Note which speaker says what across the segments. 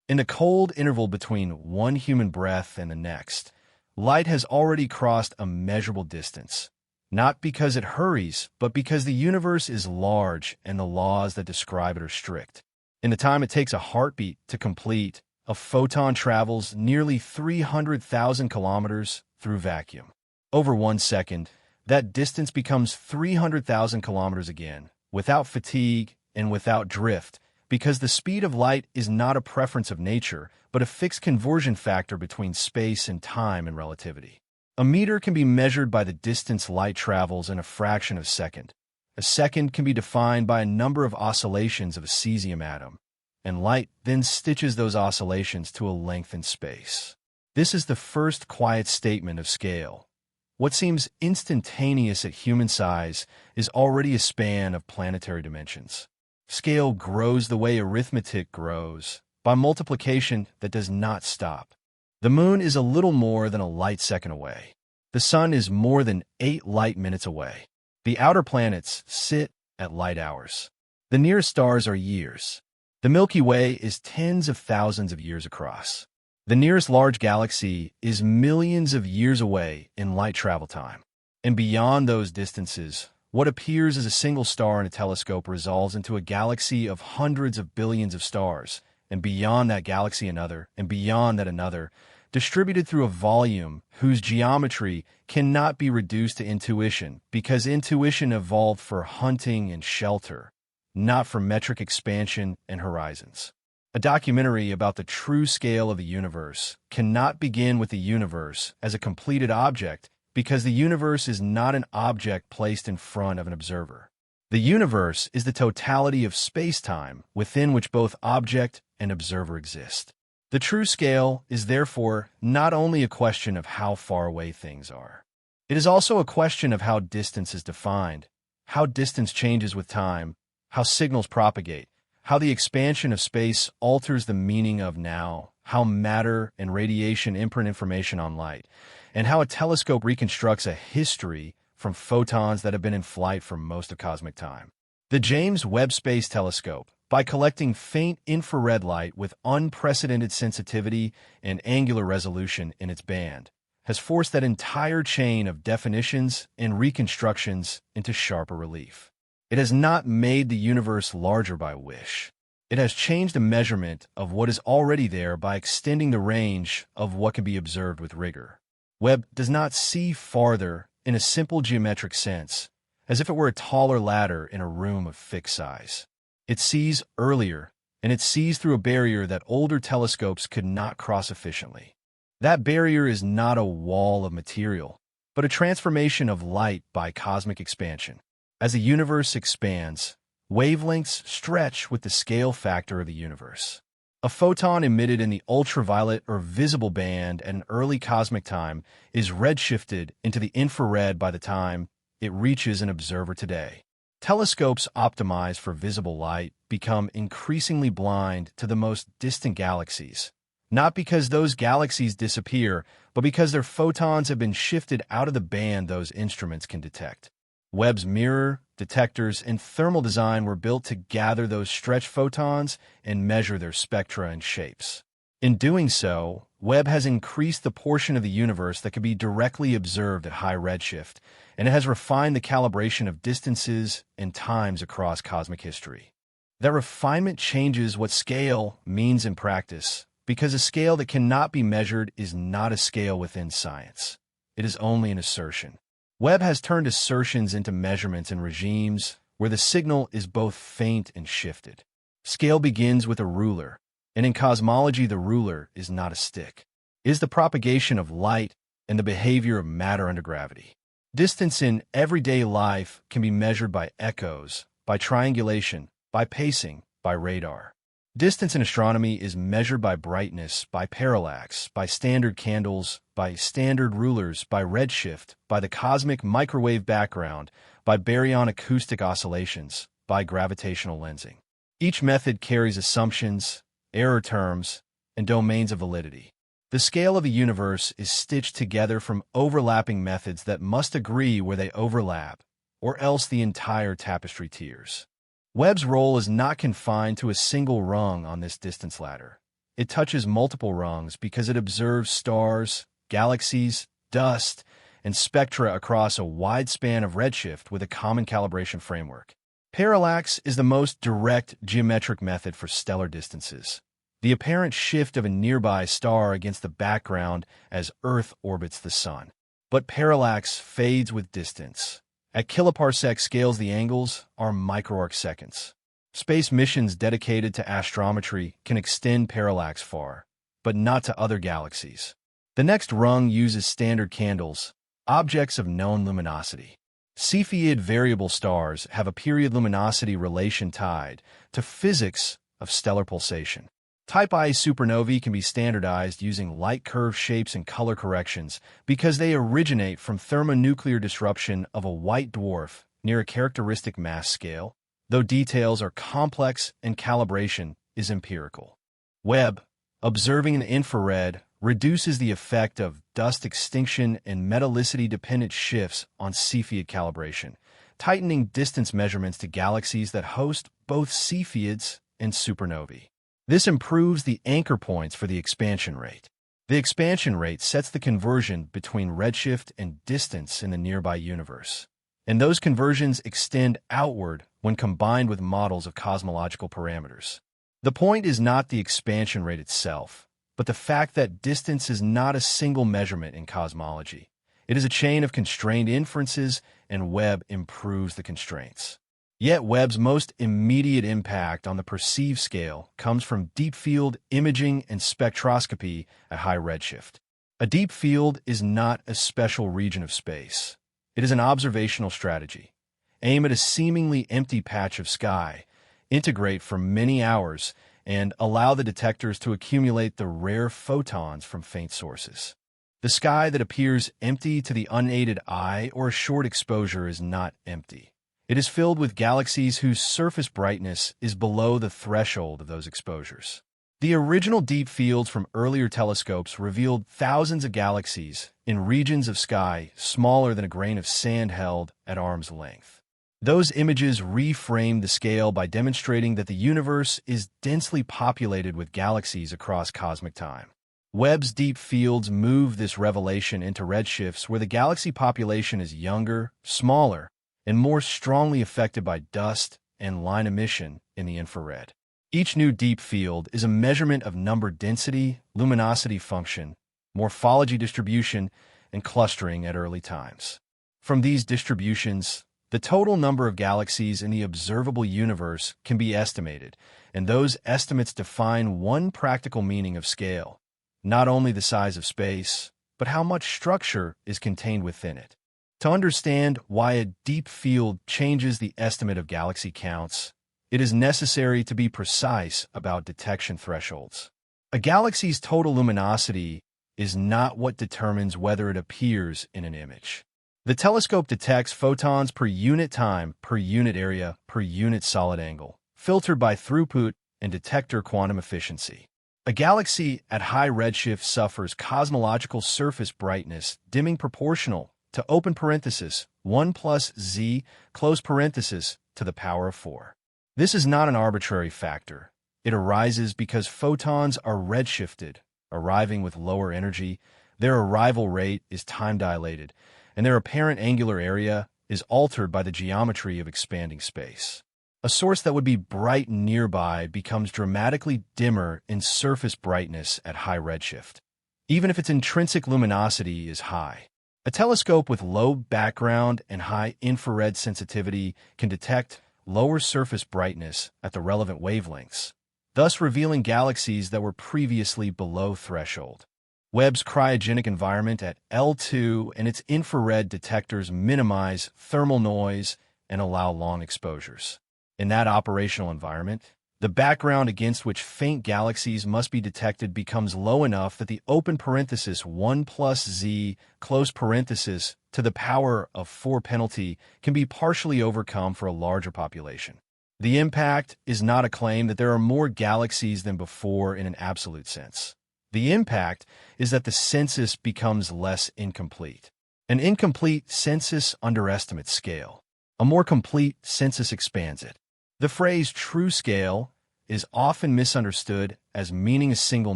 Speaker 1: In the cold interval between one human breath and the next, light has already crossed a measurable distance, not because it hurries, but because the universe is large and the laws that describe it are strict. In the time it takes a heartbeat to complete, a photon travels nearly 300,000 kilometers through vacuum. Over 1 second, that distance becomes 300,000 kilometers again, without fatigue and without drift, because the speed of light is not a preference of nature, but a fixed conversion factor between space and time and relativity. A meter can be measured by the distance light travels in a fraction of a second. A second can be defined by a number of oscillations of a cesium atom, and light then stitches those oscillations to a length in space. This is the first quiet statement of scale. What seems instantaneous at human size is already a span of planetary dimensions. Scale grows the way arithmetic grows, by multiplication that does not stop. The moon is a little more than a light second away. The sun is more than 8 light minutes away. The outer planets sit at light hours. The nearest stars are years. The Milky Way is tens of thousands of years across. The nearest large galaxy is millions of years away in light travel time. And beyond those distances, what appears as a single star in a telescope resolves into a galaxy of hundreds of billions of stars, and beyond that galaxy another, and beyond that another, distributed through a volume whose geometry cannot be reduced to intuition, because intuition evolved for hunting and shelter, not for metric expansion and horizons. A documentary about the true scale of the universe cannot begin with the universe as a completed object, because the universe is not an object placed in front of an observer. The universe is the totality of space-time within which both object and observer exist. The true scale is therefore not only a question of how far away things are. It is also a question of how distance is defined, how distance changes with time, how signals propagate, how the expansion of space alters the meaning of now, how matter and radiation imprint information on light, and how a telescope reconstructs a history from photons that have been in flight for most of cosmic time. The James Webb Space Telescope, by collecting faint infrared light with unprecedented sensitivity and angular resolution in its band, has forced that entire chain of definitions and reconstructions into sharper relief. It has not made the universe larger by wish. It has changed the measurement of what is already there by extending the range of what can be observed with rigor. Webb does not see farther in a simple geometric sense, as if it were a taller ladder in a room of fixed size. It sees earlier, and it sees through a barrier that older telescopes could not cross efficiently. That barrier is not a wall of material, but a transformation of light by cosmic expansion. As the universe expands, wavelengths stretch with the scale factor of the universe. A photon emitted in the ultraviolet or visible band at an early cosmic time is redshifted into the infrared by the time it reaches an observer today. Telescopes optimized for visible light become increasingly blind to the most distant galaxies, not because those galaxies disappear, but because their photons have been shifted out of the band those instruments can detect. Webb's mirror, detectors, and thermal design were built to gather those stretched photons and measure their spectra and shapes. In doing so, Webb has increased the portion of the universe that can be directly observed at high redshift, and it has refined the calibration of distances and times across cosmic history. That refinement changes what scale means in practice, because a scale that cannot be measured is not a scale within science. It is only an assertion. Webb has turned assertions into measurements in regimes where the signal is both faint and shifted. Scale begins with a ruler, and in cosmology the ruler is not a stick. It is the propagation of light and the behavior of matter under gravity. Distance in everyday life can be measured by echoes, by triangulation, by pacing, by radar. Distance in astronomy is measured by brightness, by parallax, by standard candles, by standard rulers, by redshift, by the cosmic microwave background, by baryon acoustic oscillations, by gravitational lensing. Each method carries assumptions, error terms, and domains of validity. The scale of the universe is stitched together from overlapping methods that must agree where they overlap, or else the entire tapestry tears. Webb's role is not confined to a single rung on this distance ladder. it touches multiple rungs because it observes stars, galaxies, dust, and spectra across a wide span of redshift with a common calibration framework. Parallax is the most direct geometric method for stellar distances, the apparent shift of a nearby star against the background as Earth orbits the Sun. But parallax fades with distance. At kiloparsec scales, the angles are microarcseconds. Space missions dedicated to astrometry can extend parallax far, but not to other galaxies. The next rung uses standard candles, objects of known luminosity. Cepheid variable stars have a period luminosity relation tied to physics of stellar pulsation. Type I supernovae can be standardized using light curve shapes and color corrections because they originate from thermonuclear disruption of a white dwarf near a characteristic mass scale, though details are complex and calibration is empirical. Webb, observing in the infrared, reduces the effect of dust extinction and metallicity-dependent shifts on Cepheid calibration, tightening distance measurements to galaxies that host both Cepheids and supernovae. This improves the anchor points for the expansion rate. The expansion rate sets the conversion between redshift and distance in the nearby universe, and those conversions extend outward when combined with models of cosmological parameters. The point is not the expansion rate itself, but the fact that distance is not a single measurement in cosmology. It is a chain of constrained inferences, and Webb improves the constraints. Yet Webb's most immediate impact on the perceived scale comes from deep field imaging and spectroscopy at high redshift. A deep field is not a special region of space. It is an observational strategy. Aim at a seemingly empty patch of sky, integrate for many hours, and allow the detectors to accumulate the rare photons from faint sources. The sky that appears empty to the unaided eye or a short exposure is not empty. It is filled with galaxies whose surface brightness is below the threshold of those exposures. The original deep fields from earlier telescopes revealed thousands of galaxies in regions of sky smaller than a grain of sand held at arm's length. Those images reframed the scale by demonstrating that the universe is densely populated with galaxies across cosmic time. Webb's deep fields move this revelation into redshifts where the galaxy population is younger, smaller, and more strongly affected by dust and line emission in the infrared. Each new deep field is a measurement of number density, luminosity function, morphology distribution, and clustering at early times. From these distributions, the total number of galaxies in the observable universe can be estimated, and those estimates define one practical meaning of scale, not only the size of space, but how much structure is contained within it. To understand why a deep field changes the estimate of galaxy counts, it is necessary to be precise about detection thresholds. A galaxy's total luminosity is not what determines whether it appears in an image. The telescope detects photons per unit time, per unit area, per unit solid angle, filtered by throughput and detector quantum efficiency. A galaxy at high redshift suffers cosmological surface brightness dimming proportional to open parenthesis 1 plus z close parenthesis to the power of 4. This is not an arbitrary factor. It arises because photons are redshifted, arriving with lower energy, their arrival rate is time-dilated, and their apparent angular area is altered by the geometry of expanding space. A source that would be bright nearby becomes dramatically dimmer in surface brightness at high redshift, even if its intrinsic luminosity is high. A telescope with low background and high infrared sensitivity can detect lower surface brightness at the relevant wavelengths, thus revealing galaxies that were previously below threshold. Webb's cryogenic environment at L2 and its infrared detectors minimize thermal noise and allow long exposures. In that operational environment, the background against which faint galaxies must be detected becomes low enough that the open parenthesis 1 plus z close parenthesis to the power of 4 penalty can be partially overcome for a larger population. The impact is not a claim that there are more galaxies than before in an absolute sense. The impact is that the census becomes less incomplete. An incomplete census underestimates scale. A more complete census expands it. The phrase true scale is often misunderstood as meaning a single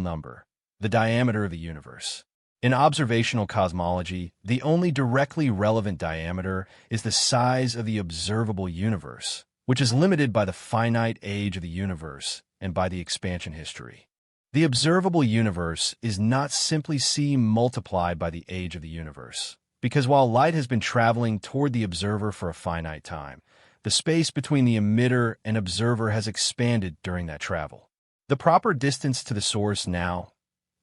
Speaker 1: number, the diameter of the universe. In observational cosmology, the only directly relevant diameter is the size of the observable universe, which is limited by the finite age of the universe and by the expansion history. The observable universe is not simply c multiplied by the age of the universe, because while light has been traveling toward the observer for a finite time, the space between the emitter and observer has expanded during that travel. The proper distance to the source now,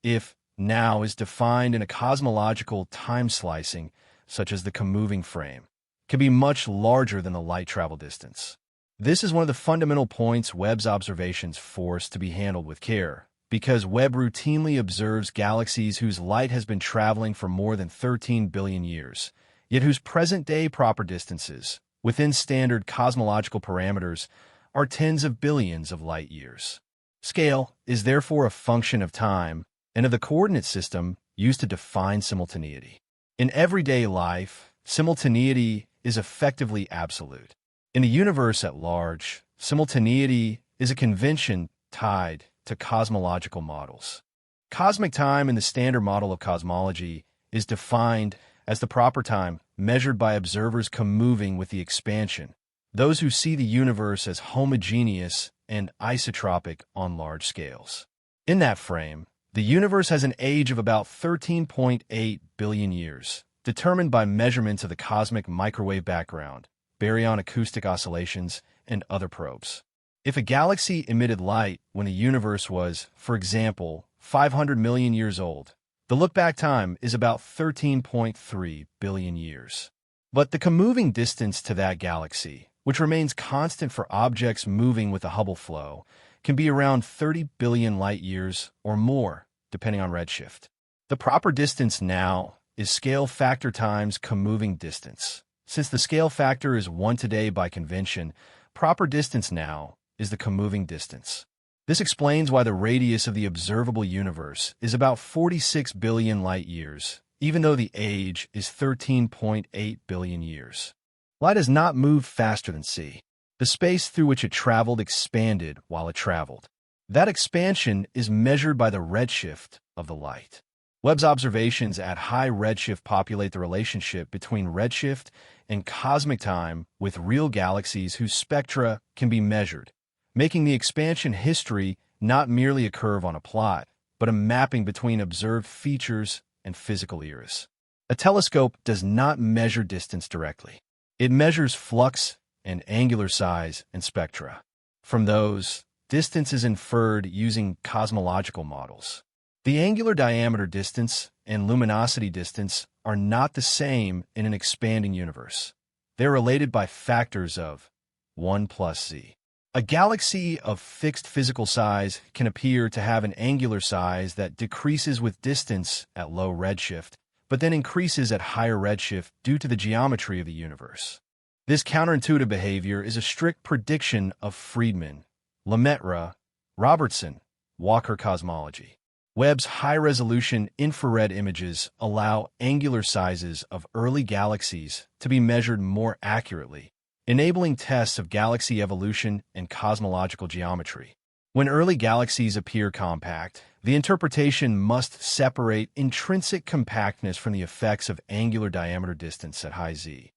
Speaker 1: if now is defined in a cosmological time slicing, such as the moving frame, can be much larger than the light travel distance. This is one of the fundamental points Webb's observations force to be handled with care, because Webb routinely observes galaxies whose light has been traveling for more than 13 billion years, yet whose present-day proper distances, within standard cosmological parameters, are tens of billions of light years. Scale is therefore a function of time and of the coordinate system used to define simultaneity. In everyday life, simultaneity is effectively absolute. In the universe at large, simultaneity is a convention tied to cosmological models. Cosmic time in the standard model of cosmology is defined as the proper time measured by observers moving with the expansion, those who see the universe as homogeneous and isotropic on large scales. In that frame, the universe has an age of about 13.8 billion years, determined by measurements of the cosmic microwave background, baryon acoustic oscillations, and other probes. If a galaxy emitted light when the universe was, for example, 500 million years old, the look-back time is about 13.3 billion years. But the moving distance to that galaxy, which remains constant for objects moving with the Hubble flow, can be around 30 billion light-years or more, depending on redshift. The proper distance now is scale factor times moving distance. Since the scale factor is 1 today by convention, proper distance now is the moving distance. This explains why the radius of the observable universe is about 46 billion light-years, even though the age is 13.8 billion years. Light has not moved faster than c. The space through which it traveled expanded while it traveled. That expansion is measured by the redshift of the light. Webb's observations at high redshift populate the relationship between redshift and cosmic time with real galaxies whose spectra can be measured, making the expansion history not merely a curve on a plot, but a mapping between observed features and physical eras. A telescope does not measure distance directly. It measures flux and angular size and spectra. From those, distance is inferred using cosmological models. The angular diameter distance and luminosity distance are not the same in an expanding universe. They're related by factors of 1 plus z. A galaxy of fixed physical size can appear to have an angular size that decreases with distance at low redshift, but then increases at higher redshift due to the geometry of the universe. This counterintuitive behavior is a strict prediction of Friedman, Lemaitre, Robertson, Walker cosmology. Webb's high-resolution infrared images allow angular sizes of early galaxies to be measured more accurately, enabling tests of galaxy evolution and cosmological geometry. When early galaxies appear compact, the interpretation must separate intrinsic compactness from the effects of angular diameter distance at high z.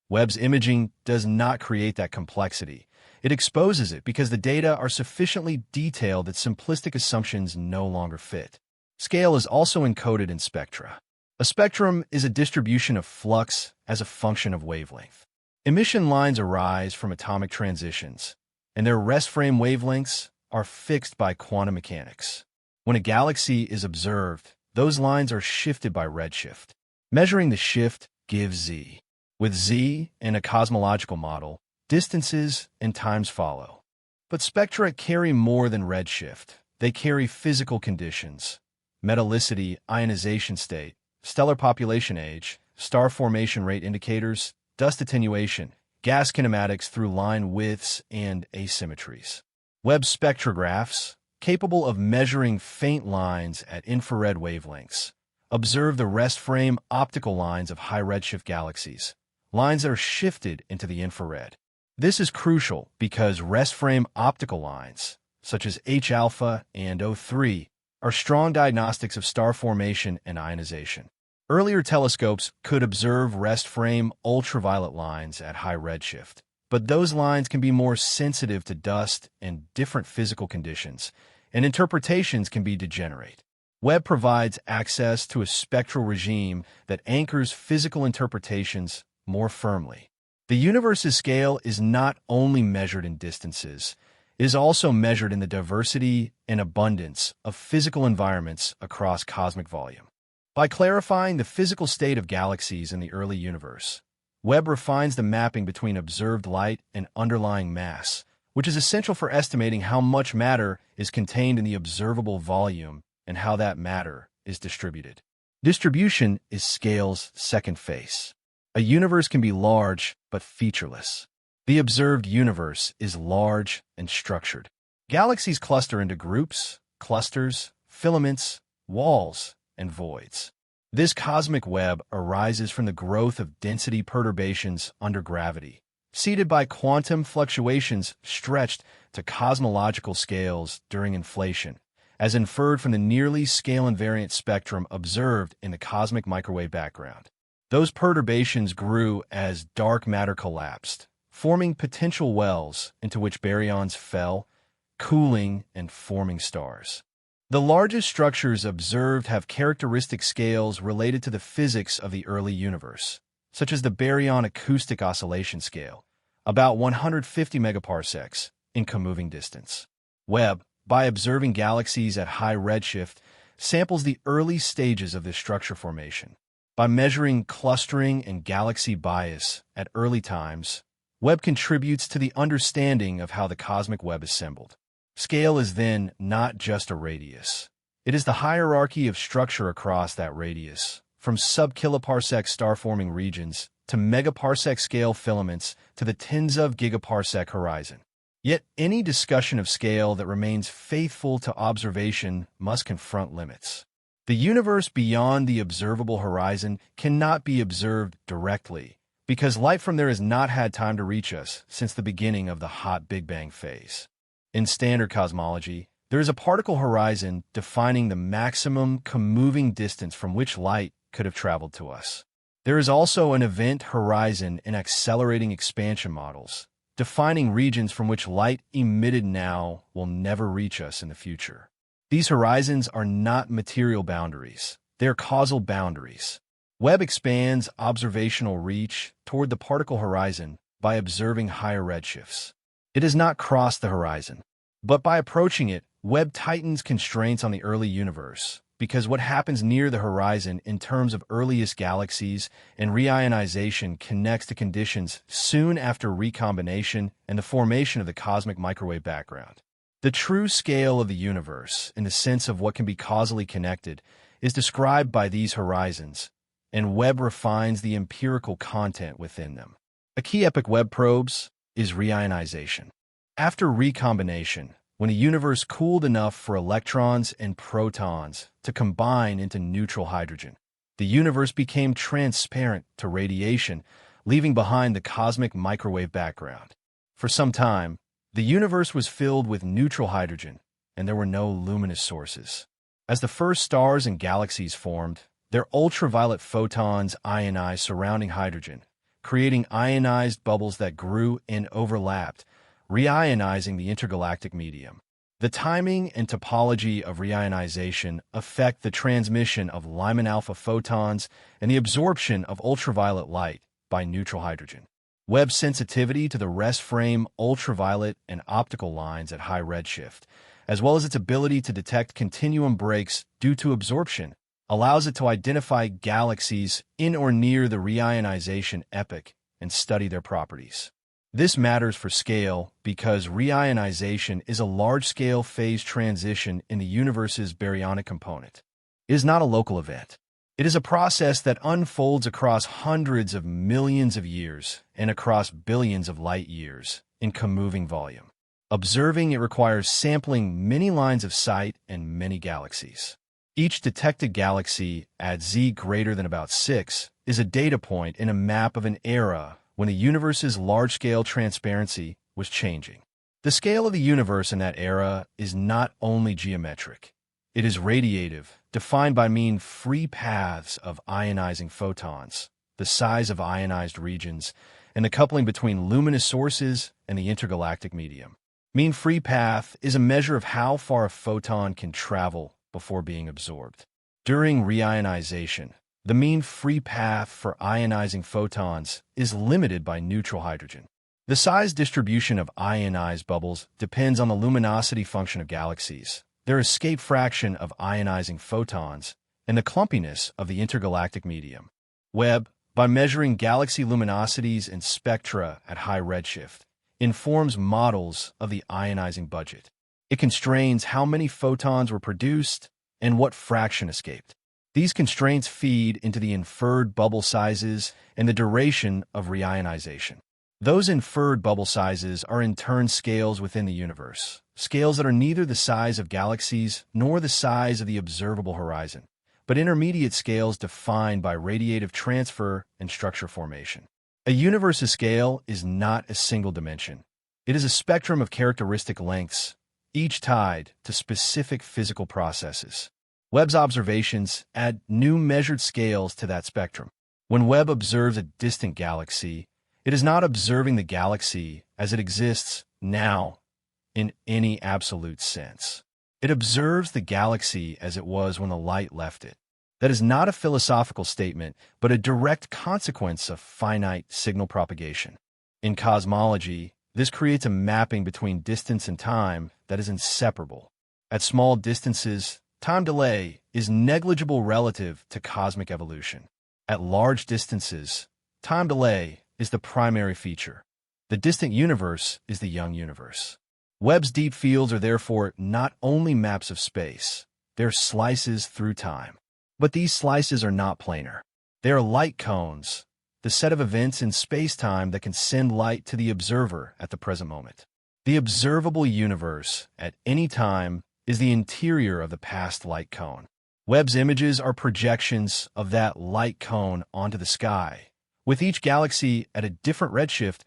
Speaker 1: Webb's imaging does not create that complexity. It exposes it because the data are sufficiently detailed that simplistic assumptions no longer fit. Scale is also encoded in spectra. A spectrum is a distribution of flux as a function of wavelength. Emission lines arise from atomic transitions, and their rest frame wavelengths are fixed by quantum mechanics. When a galaxy is observed, those lines are shifted by redshift. Measuring the shift gives z. With z and a cosmological model, distances and times follow. But spectra carry more than redshift. They carry physical conditions: metallicity, ionization state, stellar population age, star formation rate indicators, dust attenuation, gas kinematics through line widths, and asymmetries. Webb spectrographs, capable of measuring faint lines at infrared wavelengths, observe the rest frame optical lines of high redshift galaxies, lines that are shifted into the infrared. This is crucial because rest frame optical lines, such as H-alpha and O3, are strong diagnostics of star formation and ionization. Earlier telescopes could observe rest frame ultraviolet lines at high redshift, but those lines can be more sensitive to dust and different physical conditions, and interpretations can be degenerate. Webb provides access to a spectral regime that anchors physical interpretations more firmly. The universe's scale is not only measured in distances, it is also measured in the diversity and abundance of physical environments across cosmic volume. By clarifying the physical state of galaxies in the early universe, Webb refines the mapping between observed light and underlying mass, which is essential for estimating how much matter is contained in the observable volume and how that matter is distributed. Distribution is scale's second face. A universe can be large but featureless. The observed universe is large and structured. Galaxies cluster into groups, clusters, filaments, walls, and voids. This cosmic web arises from the growth of density perturbations under gravity, seeded by quantum fluctuations stretched to cosmological scales during inflation, as inferred from the nearly scale-invariant spectrum observed in the cosmic microwave background. Those perturbations grew as dark matter collapsed, forming potential wells into which baryons fell, cooling and forming stars. The largest structures observed have characteristic scales related to the physics of the early universe, such as the baryon acoustic oscillation scale, about 150 megaparsecs in comoving distance. Webb, by observing galaxies at high redshift, samples the early stages of this structure formation. By measuring clustering and galaxy bias at early times, Webb contributes to the understanding of how the cosmic web assembled. Scale is then not just a radius. It is the hierarchy of structure across that radius, from sub-kiloparsec star-forming regions to megaparsec scale filaments to the tens of gigaparsec horizon. Yet any discussion of scale that remains faithful to observation must confront limits. The universe beyond the observable horizon cannot be observed directly, because light from there has not had time to reach us since the beginning of the hot Big Bang phase. In standard cosmology, there is a particle horizon defining the maximum comoving distance from which light could have traveled to us. There is also an event horizon in accelerating expansion models, defining regions from which light emitted now will never reach us in the future. These horizons are not material boundaries, they are causal boundaries. Webb expands observational reach toward the particle horizon by observing higher redshifts. It does not cross the horizon, but by approaching it, Webb tightens constraints on the early universe, because what happens near the horizon in terms of earliest galaxies and reionization connects to conditions soon after recombination and the formation of the cosmic microwave background. The true scale of the universe, in the sense of what can be causally connected, is described by these horizons, and Webb refines the empirical content within them. A key epoch Webb probes is reionization. After recombination, when a universe cooled enough for electrons and protons to combine into neutral hydrogen, the universe became transparent to radiation, leaving behind the cosmic microwave background. For some time, the universe was filled with neutral hydrogen, and there were no luminous sources. As the first stars and galaxies formed, their ultraviolet photons ionized surrounding hydrogen, creating ionized bubbles that grew and overlapped, reionizing the intergalactic medium. The timing and topology of reionization affect the transmission of Lyman alpha photons and the absorption of ultraviolet light by neutral hydrogen. Webb's sensitivity to the rest frame ultraviolet and optical lines at high redshift, as well as its ability to detect continuum breaks due to absorption, allows it to identify galaxies in or near the reionization epoch and study their properties. This matters for scale because reionization is a large-scale phase transition in the universe's baryonic component. It is not a local event. It is a process that unfolds across hundreds of millions of years and across billions of light years in comoving volume. Observing it requires sampling many lines of sight and many galaxies. Each detected galaxy at z greater than about 6 is a data point in a map of an era when the universe's large-scale transparency was changing. The scale of the universe in that era is not only geometric. It is radiative, defined by mean free paths of ionizing photons, the size of ionized regions, and the coupling between luminous sources and the intergalactic medium. Mean free path is a measure of how far a photon can travel before being absorbed. During reionization, the mean free path for ionizing photons is limited by neutral hydrogen. The size distribution of ionized bubbles depends on the luminosity function of galaxies, their escape fraction of ionizing photons, and the clumpiness of the intergalactic medium. Webb, by measuring galaxy luminosities and spectra at high redshift, informs models of the ionizing budget. It constrains how many photons were produced and what fraction escaped. These constraints feed into the inferred bubble sizes and the duration of reionization. Those inferred bubble sizes are in turn scales within the universe, scales that are neither the size of galaxies nor the size of the observable horizon, but intermediate scales defined by radiative transfer and structure formation. A universe's scale is not a single dimension. It is a spectrum of characteristic lengths, each tied to specific physical processes. Webb's observations add new measured scales to that spectrum. When Webb observes a distant galaxy, it is not observing the galaxy as it exists now in any absolute sense. It observes the galaxy as it was when the light left it. That is not a philosophical statement, but a direct consequence of finite signal propagation. In cosmology, this creates a mapping between distance and time that is inseparable. At small distances, time delay is negligible relative to cosmic evolution. At large distances, time delay is the primary feature. The distant universe is the young universe. Webb's deep fields are therefore not only maps of space, they're slices through time. But these slices are not planar. They are light cones, the set of events in space-time that can send light to the observer at the present moment. The observable universe, at any time, is the interior of the past light cone. Webb's images are projections of that light cone onto the sky, with each galaxy at a different redshift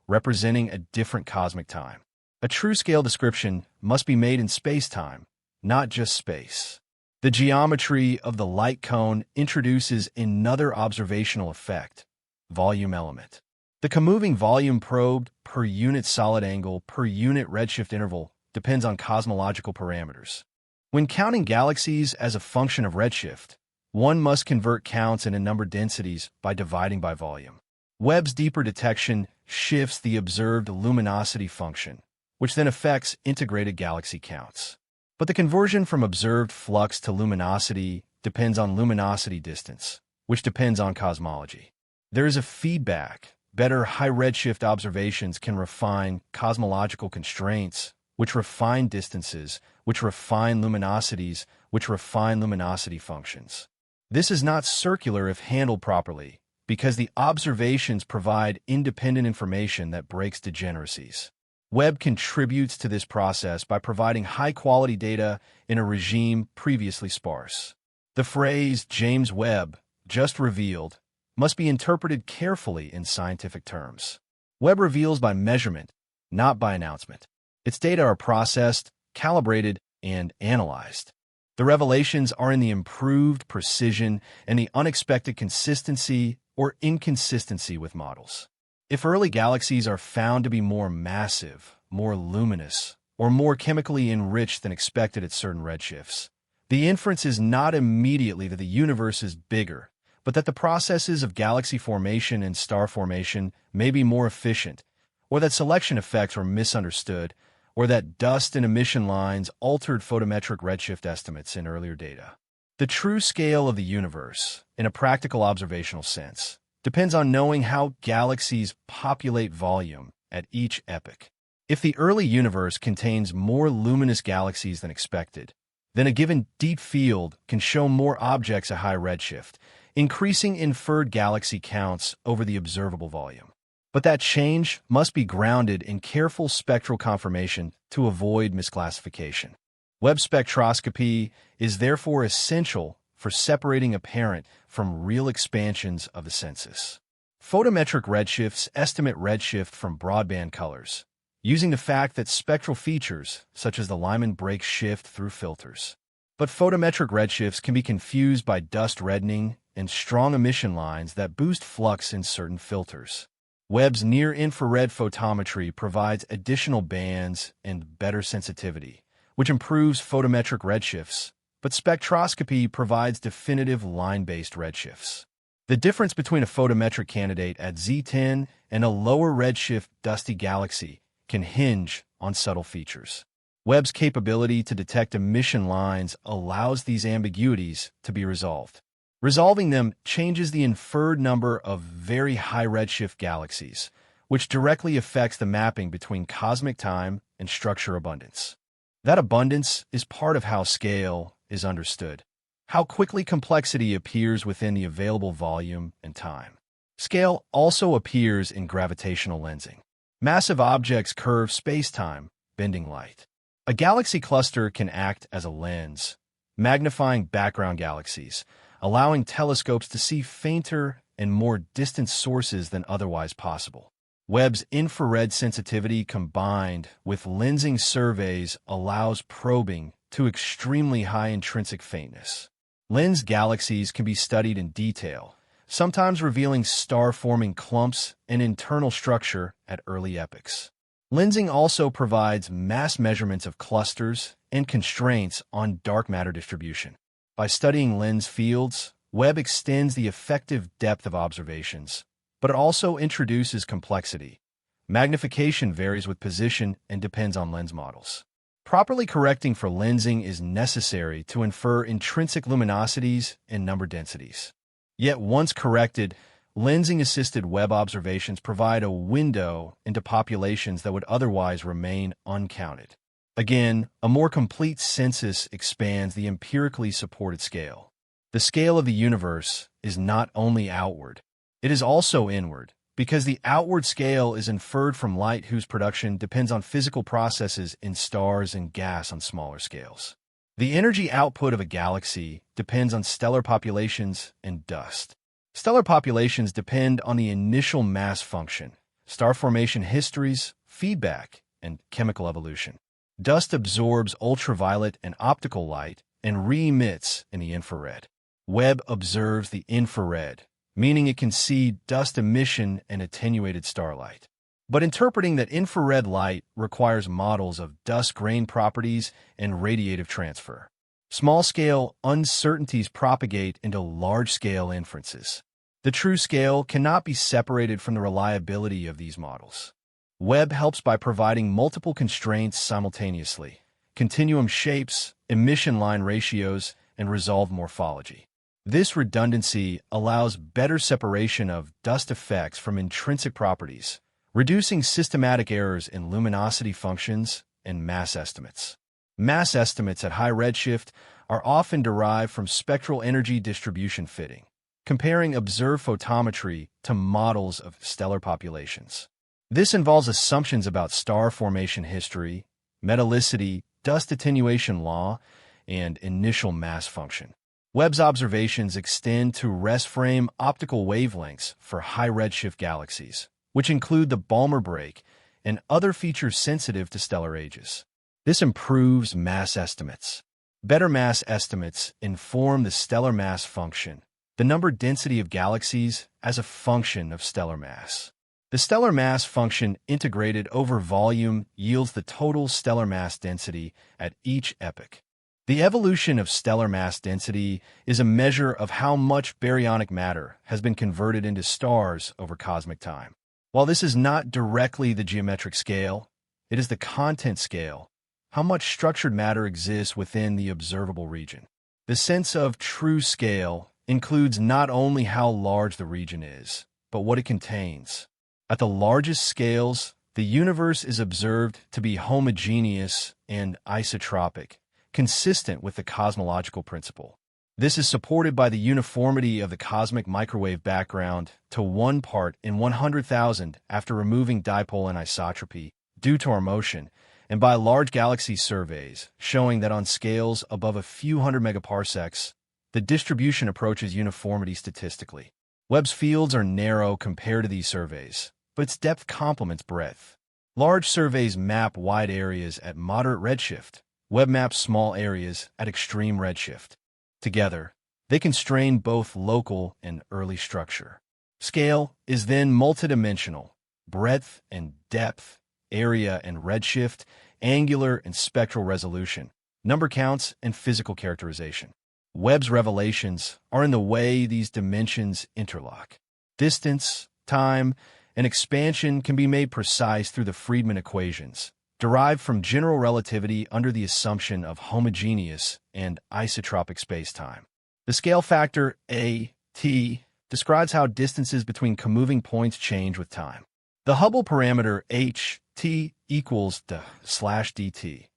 Speaker 1: representing a different cosmic time. A true scale description must be made in space-time, not just space. The geometry of the light cone introduces another observational effect, volume element. The comoving volume probed per unit solid angle per unit redshift interval depends on cosmological parameters. When counting galaxies as a function of redshift, one must convert counts into number densities by dividing by volume. Webb's deeper detection shifts the observed luminosity function, which then affects integrated galaxy counts. But the conversion from observed flux to luminosity depends on luminosity distance, which depends on cosmology. There is a feedback. Better high redshift observations can refine cosmological constraints, which refine distances, which refine luminosities, which refine luminosity functions. This is not circular if handled properly, because the observations provide independent information that breaks degeneracies. Webb contributes to this process by providing high-quality data in a regime previously sparse. The phrase James Webb just revealed must be interpreted carefully in scientific terms. Webb reveals by measurement, not by announcement. Its data are processed, calibrated, and analyzed. The revelations are in the improved precision and the unexpected consistency or inconsistency with models. If early galaxies are found to be more massive, more luminous, or more chemically enriched than expected at certain redshifts, the inference is not immediately that the universe is bigger, but that the processes of galaxy formation and star formation may be more efficient, or that selection effects were misunderstood, or that dust and emission lines altered photometric redshift estimates in earlier data. The true scale of the universe, in a practical observational sense, depends on knowing how galaxies populate volume at each epoch. If the early universe contains more luminous galaxies than expected, then a given deep field can show more objects at high redshift, increasing inferred galaxy counts over the observable volume. But that change must be grounded in careful spectral confirmation to avoid misclassification. Webb spectroscopy is therefore essential for separating apparent from real expansions of the census. Photometric redshifts estimate redshift from broadband colors, using the fact that spectral features, such as the Lyman break, shift through filters. But photometric redshifts can be confused by dust reddening and strong emission lines that boost flux in certain filters. Webb's near-infrared photometry provides additional bands and better sensitivity, which improves photometric redshifts, but spectroscopy provides definitive line-based redshifts. The difference between a photometric candidate at Z10 and a lower redshift dusty galaxy can hinge on subtle features. Webb's capability to detect emission lines allows these ambiguities to be resolved. Resolving them changes the inferred number of very high redshift galaxies, which directly affects the mapping between cosmic time and structure abundance. That abundance is part of how scale is understood, how quickly complexity appears within the available volume and time. Scale also appears in gravitational lensing. Massive objects curve space-time, bending light. A galaxy cluster can act as a lens, magnifying background galaxies, allowing telescopes to see fainter and more distant sources than otherwise possible. Webb's infrared sensitivity combined with lensing surveys allows probing to extremely high intrinsic faintness. Lensed galaxies can be studied in detail, sometimes revealing star-forming clumps and internal structure at early epochs. Lensing also provides mass measurements of clusters and constraints on dark matter distribution. By studying lens fields, Webb extends the effective depth of observations, but it also introduces complexity. Magnification varies with position and depends on lens models. Properly correcting for lensing is necessary to infer intrinsic luminosities and number densities. Yet once corrected, lensing-assisted Webb observations provide a window into populations that would otherwise remain uncounted. Again, a more complete census expands the empirically supported scale. The scale of the universe is not only outward, it is also inward, because the outward scale is inferred from light whose production depends on physical processes in stars and gas on smaller scales. The energy output of a galaxy depends on stellar populations and dust. Stellar populations depend on the initial mass function, star formation histories, feedback, and chemical evolution. Dust absorbs ultraviolet and optical light and re-emits in the infrared. Webb observes the infrared, meaning it can see dust emission and attenuated starlight. But interpreting that infrared light requires models of dust grain properties and radiative transfer. Small-scale uncertainties propagate into large-scale inferences. The true scale cannot be separated from the reliability of these models. Webb helps by providing multiple constraints simultaneously, continuum shapes, emission line ratios, and resolved morphology. This redundancy allows better separation of dust effects from intrinsic properties, reducing systematic errors in luminosity functions and mass estimates. Mass estimates at high redshift are often derived from spectral energy distribution fitting, comparing observed photometry to models of stellar populations. This involves assumptions about star formation history, metallicity, dust attenuation law, and initial mass function. Webb's observations extend to rest frame optical wavelengths for high redshift galaxies, which include the Balmer break and other features sensitive to stellar ages. This improves mass estimates. Better mass estimates inform the stellar mass function, the number density of galaxies as a function of stellar mass. The stellar mass function integrated over volume yields the total stellar mass density at each epoch. The evolution of stellar mass density is a measure of how much baryonic matter has been converted into stars over cosmic time. While this is not directly the geometric scale, it is the content scale, how much structured matter exists within the observable region. The sense of true scale includes not only how large the region is, but what it contains. At the largest scales, the universe is observed to be homogeneous and isotropic, consistent with the cosmological principle. This is supported by the uniformity of the cosmic microwave background to 1 part in 100,000 after removing dipole anisotropy due to our motion, and by large galaxy surveys showing that on scales above a few hundred megaparsecs, the distribution approaches uniformity statistically. Webb's fields are narrow compared to these surveys, but its depth complements breadth. Large surveys map wide areas at moderate redshift. Webb maps small areas at extreme redshift. Together, they constrain both local and early structure. Scale is then multidimensional: breadth and depth, area and redshift, angular and spectral resolution, number counts, and physical characterization. Webb's revelations are in the way these dimensions interlock. Distance, time, and expansion can be made precise through the Friedmann equations, derived from general relativity under the assumption of homogeneous and isotropic spacetime. The scale factor A(t) describes how distances between comoving points change with time. The Hubble parameter h(t) equals d/dt.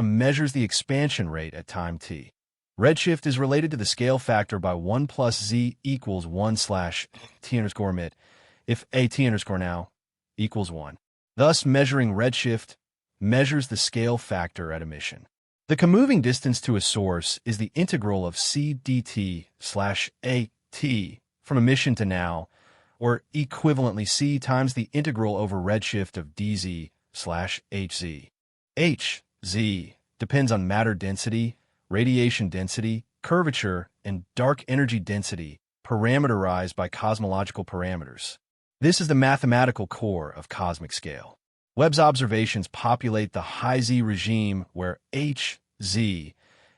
Speaker 1: / measures the expansion rate at time t. Redshift is related to the scale factor by 1 plus z equals 1 / t_mit if at_now equals 1. Thus, measuring redshift measures the scale factor at emission. The comoving distance to a source is the integral of c dt / at from emission to now, or equivalently c times the integral over redshift of dz / hz. Hz depends on matter density, radiation density, curvature, and dark energy density, parameterized by cosmological parameters. This is the mathematical core of cosmic scale. Webb's observations populate the high Z regime where Hz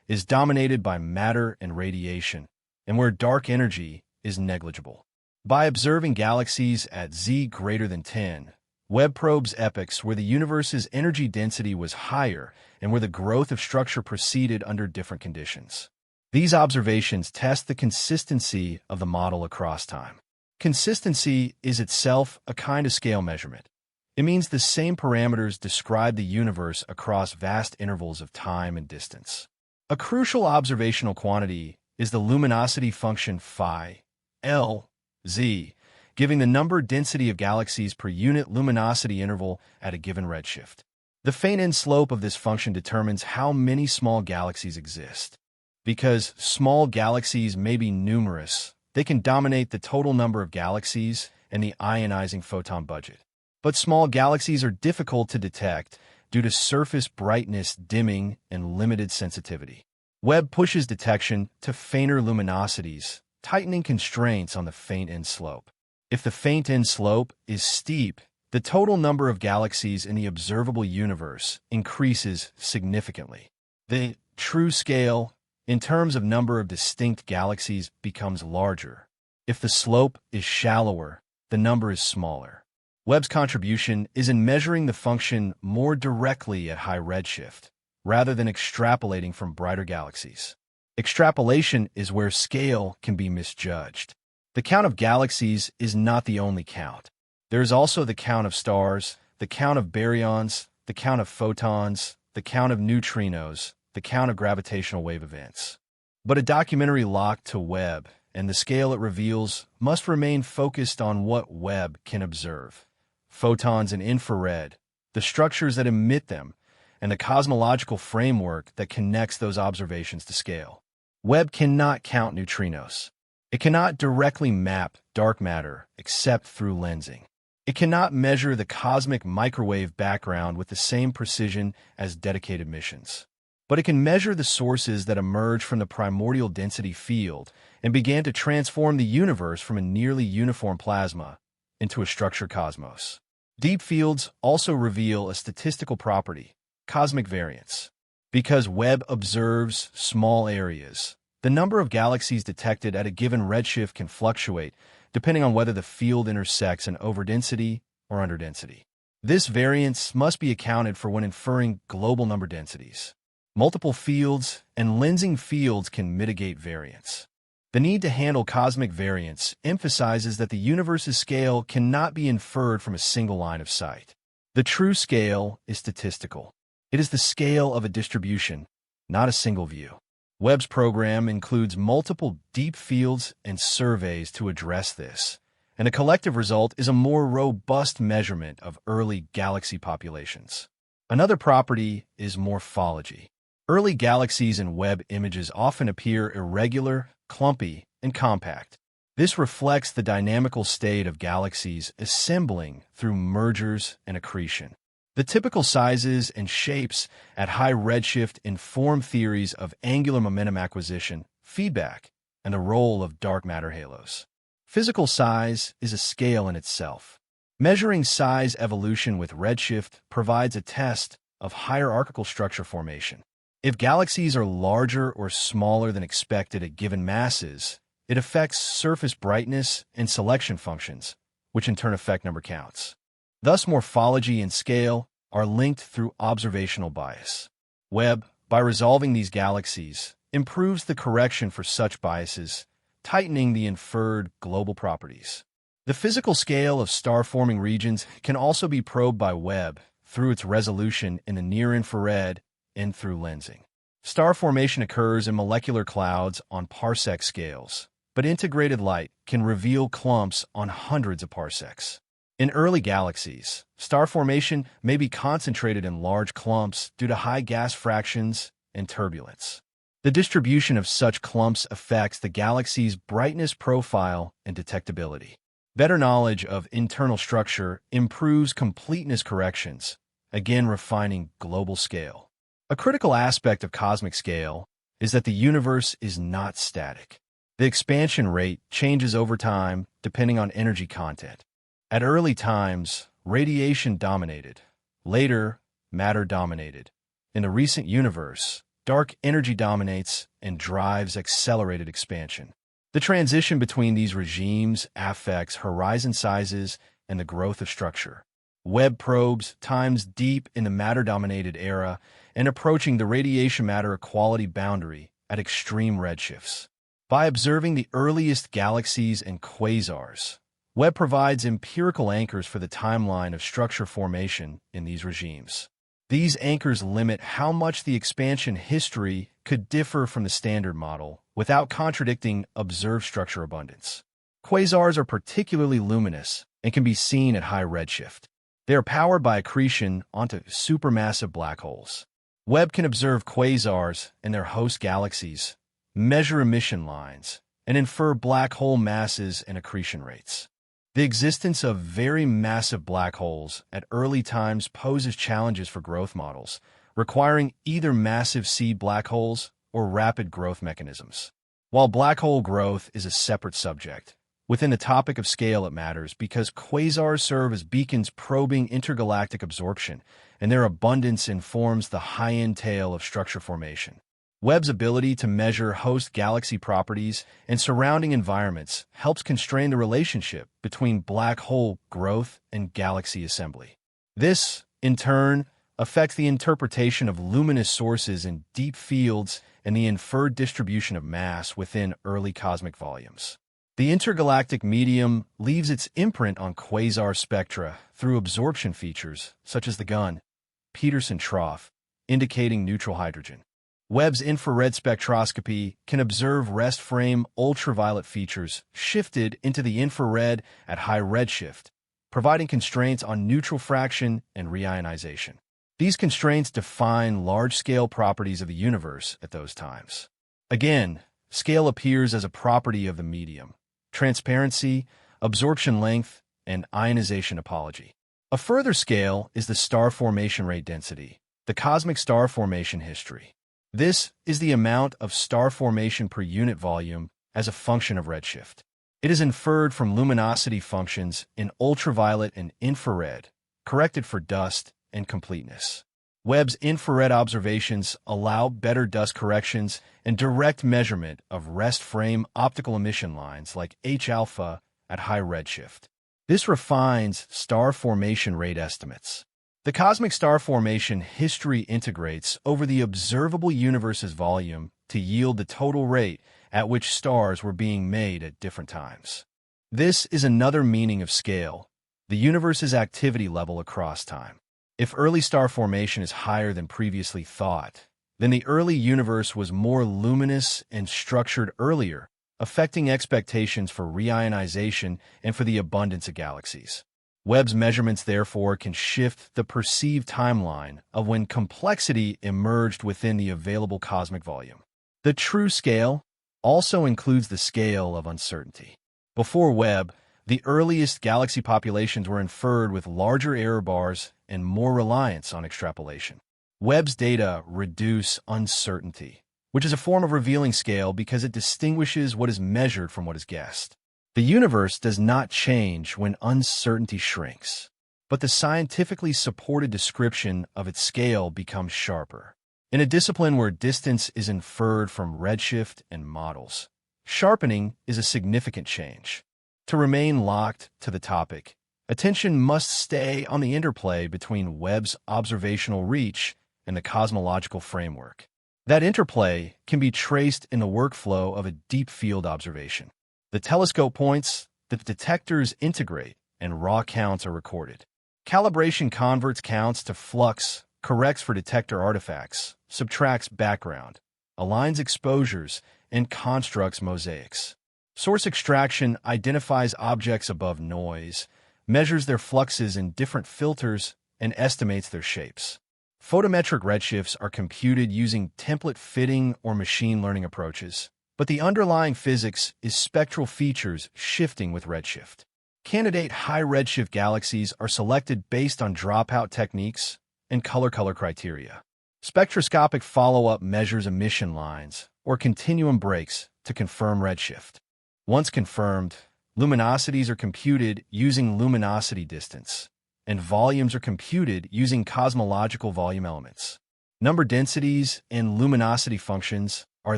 Speaker 1: is dominated by matter and radiation, and where dark energy is negligible. By observing galaxies at Z greater than 10, Webb probes epochs where the universe's energy density was higher and where the growth of structure proceeded under different conditions. These observations test the consistency of the model across time. Consistency is itself a kind of scale measurement. It means the same parameters describe the universe across vast intervals of time and distance. A crucial observational quantity is the luminosity function phi, L, Z, giving the number density of galaxies per unit luminosity interval at a given redshift. The faint end slope of this function determines how many small galaxies exist. Because small galaxies may be numerous, they can dominate the total number of galaxies and the ionizing photon budget. But small galaxies are difficult to detect due to surface brightness dimming and limited sensitivity. Webb pushes detection to fainter luminosities, tightening constraints on the faint end slope. If the faint end slope is steep, the total number of galaxies in the observable universe increases significantly. The true scale, in terms of number of distinct galaxies, becomes larger. If the slope is shallower, the number is smaller. Webb's contribution is in measuring the function more directly at high redshift, rather than extrapolating from brighter galaxies. Extrapolation is where scale can be misjudged. The count of galaxies is not the only count. There is also the count of stars, the count of baryons, the count of photons, the count of neutrinos, the count of gravitational wave events. But a documentary locked to Webb and the scale it reveals must remain focused on what Webb can observe: photons in infrared, the structures that emit them, and the cosmological framework that connects those observations to scale. Webb cannot count neutrinos. It cannot directly map dark matter except through lensing. It cannot measure the cosmic microwave background with the same precision as dedicated missions. But it can measure the sources that emerge from the primordial density field and began to transform the universe from a nearly uniform plasma into a structured cosmos. Deep fields also reveal a statistical property: cosmic variance. Because Webb observes small areas, the number of galaxies detected at a given redshift can fluctuate depending on whether the field intersects an overdensity or underdensity. This variance must be accounted for when inferring global number densities. Multiple fields and lensing fields can mitigate variance. The need to handle cosmic variance emphasizes that the universe's scale cannot be inferred from a single line of sight. The true scale is statistical. It is the scale of a distribution, not a single view. Webb's program includes multiple deep fields and surveys to address this, and the collective result is a more robust measurement of early galaxy populations. Another property is morphology. Early galaxies in Webb images often appear irregular, clumpy, and compact. This reflects the dynamical state of galaxies assembling through mergers and accretion. The typical sizes and shapes at high redshift inform theories of angular momentum acquisition, feedback, and the role of dark matter halos. Physical size is a scale in itself. Measuring size evolution with redshift provides a test of hierarchical structure formation. If galaxies are larger or smaller than expected at given masses, it affects surface brightness and selection functions, which in turn affect number counts. Thus, morphology and scale are linked through observational bias. Webb, by resolving these galaxies, improves the correction for such biases, tightening the inferred global properties. The physical scale of star-forming regions can also be probed by Webb through its resolution in the near-infrared and through lensing. Star formation occurs in molecular clouds on parsec scales, but integrated light can reveal clumps on hundreds of parsecs. In early galaxies, star formation may be concentrated in large clumps due to high gas fractions and turbulence. The distribution of such clumps affects the galaxy's brightness profile and detectability. Better knowledge of internal structure improves completeness corrections, again refining global scale. A critical aspect of cosmic scale is that the universe is not static. The expansion rate changes over time depending on energy content. At early times, radiation dominated. Later, matter dominated. In the recent universe, dark energy dominates and drives accelerated expansion. The transition between these regimes affects horizon sizes and the growth of structure. Webb probes times deep in the matter-dominated era and approaching the radiation-matter equality boundary at extreme redshifts. By observing the earliest galaxies and quasars, Webb provides empirical anchors for the timeline of structure formation in these regimes. These anchors limit how much the expansion history could differ from the standard model without contradicting observed structure abundance. Quasars are particularly luminous and can be seen at high redshift. They are powered by accretion onto supermassive black holes. Webb can observe quasars and their host galaxies, measure emission lines, and infer black hole masses and accretion rates. The existence of very massive black holes at early times poses challenges for growth models, requiring either massive seed black holes or rapid growth mechanisms. While black hole growth is a separate subject, within the topic of scale it matters because quasars serve as beacons probing intergalactic absorption, and their abundance informs the high-end tale of structure formation. Webb's ability to measure host galaxy properties and surrounding environments helps constrain the relationship between black hole growth and galaxy assembly. This, in turn, affects the interpretation of luminous sources in deep fields and the inferred distribution of mass within early cosmic volumes. The intergalactic medium leaves its imprint on quasar spectra through absorption features such as the Gunn-Peterson trough, indicating neutral hydrogen. Webb's infrared spectroscopy can observe rest frame ultraviolet features shifted into the infrared at high redshift, providing constraints on neutral fraction and reionization. These constraints define large-scale properties of the universe at those times. Again, scale appears as a property of the medium: transparency, absorption length, and ionization topology. A further scale is the star formation rate density, the cosmic star formation history. This is the amount of star formation per unit volume as a function of redshift. It is inferred from luminosity functions in ultraviolet and infrared, corrected for dust and completeness. Webb's infrared observations allow better dust corrections and direct measurement of rest frame optical emission lines like H-alpha at high redshift. This refines star formation rate estimates. The cosmic star formation history integrates over the observable universe's volume to yield the total rate at which stars were being made at different times. This is another meaning of scale, the universe's activity level across time. If early star formation is higher than previously thought, then the early universe was more luminous and structured earlier, affecting expectations for reionization and for the abundance of galaxies. Webb's measurements, therefore, can shift the perceived timeline of when complexity emerged within the available cosmic volume. The true scale also includes the scale of uncertainty. Before Webb, the earliest galaxy populations were inferred with larger error bars and more reliance on extrapolation. Webb's data reduce uncertainty, which is a form of revealing scale because it distinguishes what is measured from what is guessed. The universe does not change when uncertainty shrinks, but the scientifically supported description of its scale becomes sharper. In a discipline where distance is inferred from redshift and models, sharpening is a significant change. To remain locked to the topic, attention must stay on the interplay between Webb's observational reach and the cosmological framework. That interplay can be traced in the workflow of a deep field observation. The telescope points, the detectors integrate, and raw counts are recorded. Calibration converts counts to flux, corrects for detector artifacts, subtracts background, aligns exposures, and constructs mosaics. Source extraction identifies objects above noise, measures their fluxes in different filters, and estimates their shapes. Photometric redshifts are computed using template fitting or machine learning approaches, but the underlying physics is spectral features shifting with redshift. Candidate high redshift galaxies are selected based on dropout techniques and color criteria. Spectroscopic follow-up measures emission lines or continuum breaks to confirm redshift. Once confirmed, luminosities are computed using luminosity distance, and volumes are computed using cosmological volume elements. Number densities and luminosity functions are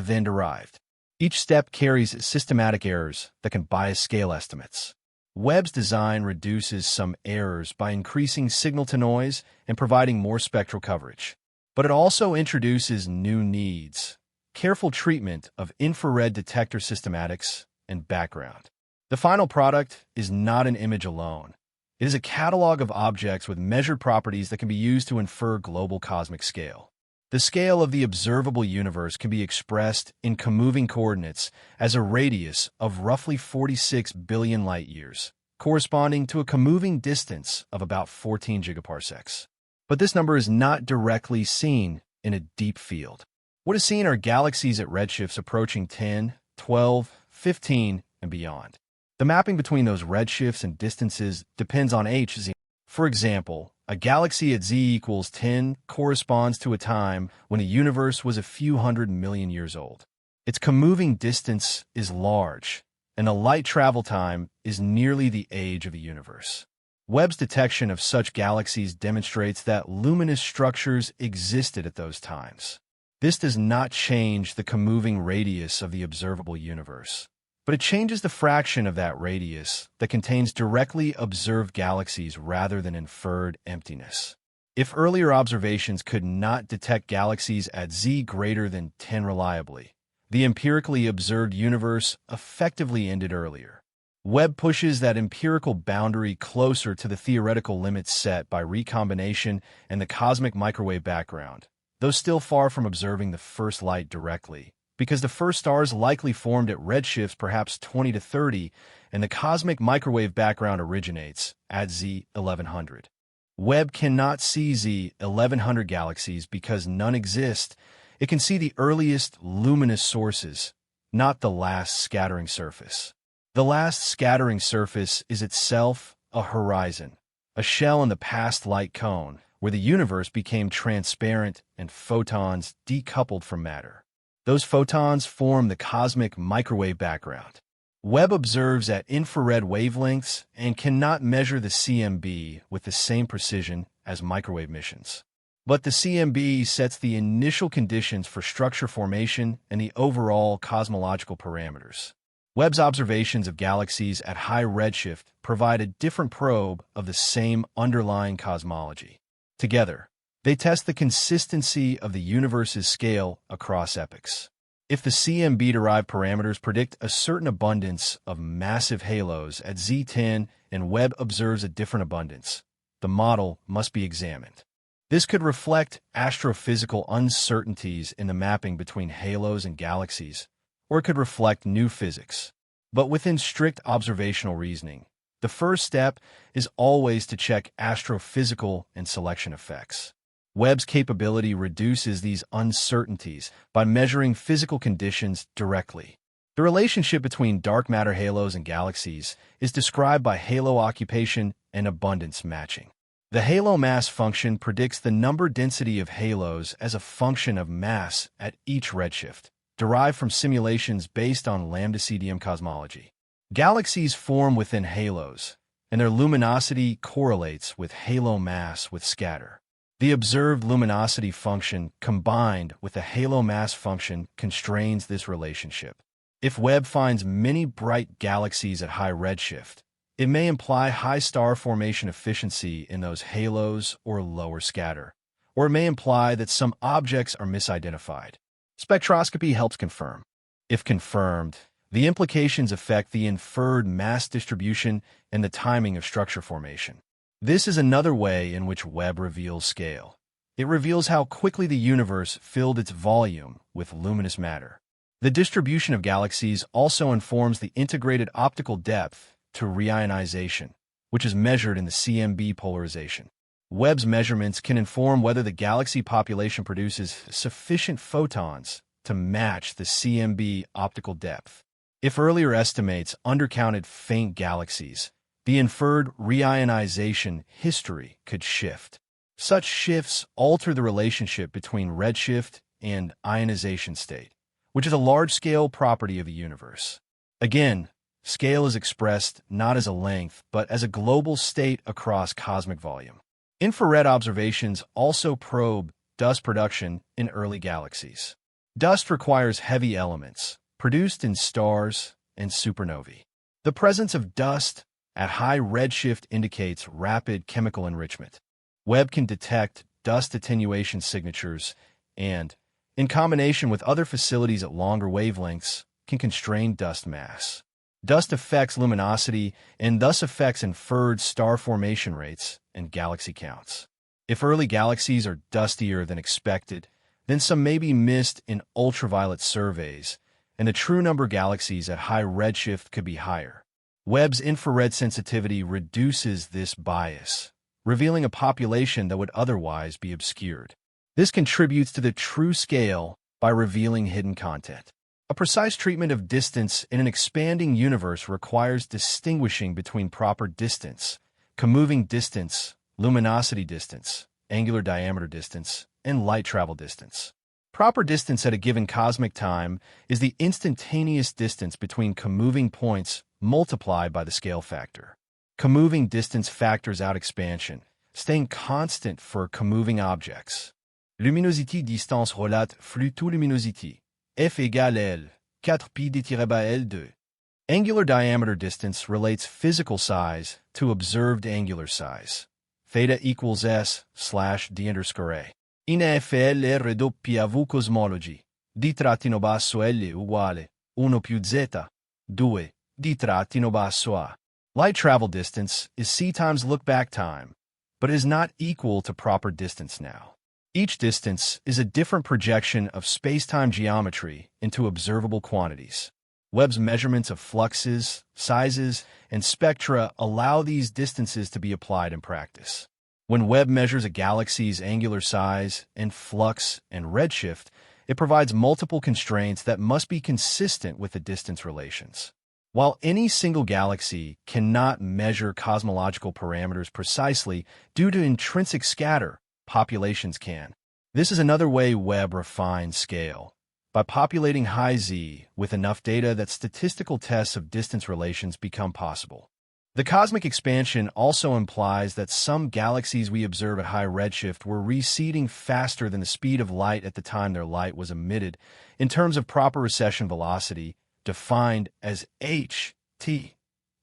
Speaker 1: then derived. Each step carries systematic errors that can bias scale estimates. Webb's design reduces some errors by increasing signal-to-noise and providing more spectral coverage. But it also introduces new needs, careful treatment of infrared detector systematics and background. The final product is not an image alone. It is a catalog of objects with measured properties that can be used to infer global cosmic scale. The scale of the observable universe can be expressed in comoving coordinates as a radius of roughly 46 billion light-years, corresponding to a comoving distance of about 14 gigaparsecs. But this number is not directly seen in a deep field. What is seen are galaxies at redshifts approaching 10, 12, 15, and beyond. The mapping between those redshifts and distances depends on h. For example, a galaxy at z equals 10 corresponds to a time when the universe was a few hundred million years old. Its comoving distance is large, and the light travel time is nearly the age of the universe. Webb's detection of such galaxies demonstrates that luminous structures existed at those times. This does not change the comoving radius of the observable universe, but it changes the fraction of that radius that contains directly observed galaxies rather than inferred emptiness. If earlier observations could not detect galaxies at z greater than 10 reliably, the empirically observed universe effectively ended earlier. Webb pushes that empirical boundary closer to the theoretical limits set by recombination and the cosmic microwave background, though still far from observing the first light directly, because the first stars likely formed at redshifts perhaps 20 to 30, and the cosmic microwave background originates at Z 1100. Webb cannot see Z 1100 galaxies because none exist. It can see the earliest luminous sources, not the last scattering surface. The last scattering surface is itself a horizon, a shell in the past light cone, where the universe became transparent and photons decoupled from matter. Those photons form the cosmic microwave background. Webb observes at infrared wavelengths and cannot measure the CMB with the same precision as microwave missions. But the CMB sets the initial conditions for structure formation and the overall cosmological parameters. Webb's observations of galaxies at high redshift provide a different probe of the same underlying cosmology. Together, they test the consistency of the universe's scale across epochs. If the CMB-derived parameters predict a certain abundance of massive halos at Z10 and Webb observes a different abundance, the model must be examined. This could reflect astrophysical uncertainties in the mapping between halos and galaxies, or it could reflect new physics. But within strict observational reasoning, the first step is always to check astrophysical and selection effects. Webb's capability reduces these uncertainties by measuring physical conditions directly. The relationship between dark matter halos and galaxies is described by halo occupation and abundance matching. The halo mass function predicts the number density of halos as a function of mass at each redshift, derived from simulations based on lambda-CDM cosmology. Galaxies form within halos, and their luminosity correlates with halo mass with scatter. The observed luminosity function combined with the halo mass function constrains this relationship. If Webb finds many bright galaxies at high redshift, it may imply high star formation efficiency in those halos or lower scatter, or it may imply that some objects are misidentified. Spectroscopy helps confirm. If confirmed, the implications affect the inferred mass distribution and the timing of structure formation. This is another way in which Webb reveals scale. It reveals how quickly the universe filled its volume with luminous matter. The distribution of galaxies also informs the integrated optical depth to reionization, which is measured in the CMB polarization. Webb's measurements can inform whether the galaxy population produces sufficient photons to match the CMB optical depth. If earlier estimates undercounted faint galaxies, the inferred reionization history could shift. Such shifts alter the relationship between redshift and ionization state, which is a large-scale property of the universe. Again, scale is expressed not as a length, but as a global state across cosmic volume. Infrared observations also probe dust production in early galaxies. Dust requires heavy elements, produced in stars and supernovae. The presence of dust at high redshift indicates rapid chemical enrichment. Webb can detect dust attenuation signatures and, in combination with other facilities at longer wavelengths, can constrain dust mass. Dust affects luminosity and thus affects inferred star formation rates and galaxy counts. If early galaxies are dustier than expected, then some may be missed in ultraviolet surveys, and the true number of galaxies at high redshift could be higher. Webb's infrared sensitivity reduces this bias, revealing a population that would otherwise be obscured. This contributes to the true scale by revealing hidden content. A precise treatment of distance in an expanding universe requires distinguishing between proper distance, comoving distance, luminosity distance, angular diameter distance, and light travel distance. Proper distance at a given cosmic time is the instantaneous distance between comoving points multiplied by the scale factor. Comoving distance factors out expansion, staying constant for comoving objects. Luminosity distance relate flux tout luminosity. F égale L, 4pi d-L2. Angular diameter distance relates physical size to observed angular size. Theta equals S/d_A. In FL RW cosmology, d-L uguale 1 più Z, 2, d-A. Light travel distance is c times look-back time, but it is not equal to proper distance now. Each distance is a different projection of space-time geometry into observable quantities. Webb's measurements of fluxes, sizes, and spectra allow these distances to be applied in practice. When Webb measures a galaxy's angular size and flux and redshift, it provides multiple constraints that must be consistent with the distance relations. While any single galaxy cannot measure cosmological parameters precisely due to intrinsic scatter, populations can. This is another way Webb refines scale, by populating high Z with enough data that statistical tests of distance relations become possible. The cosmic expansion also implies that some galaxies we observe at high redshift were receding faster than the speed of light at the time their light was emitted in terms of proper recession velocity, defined as h(t)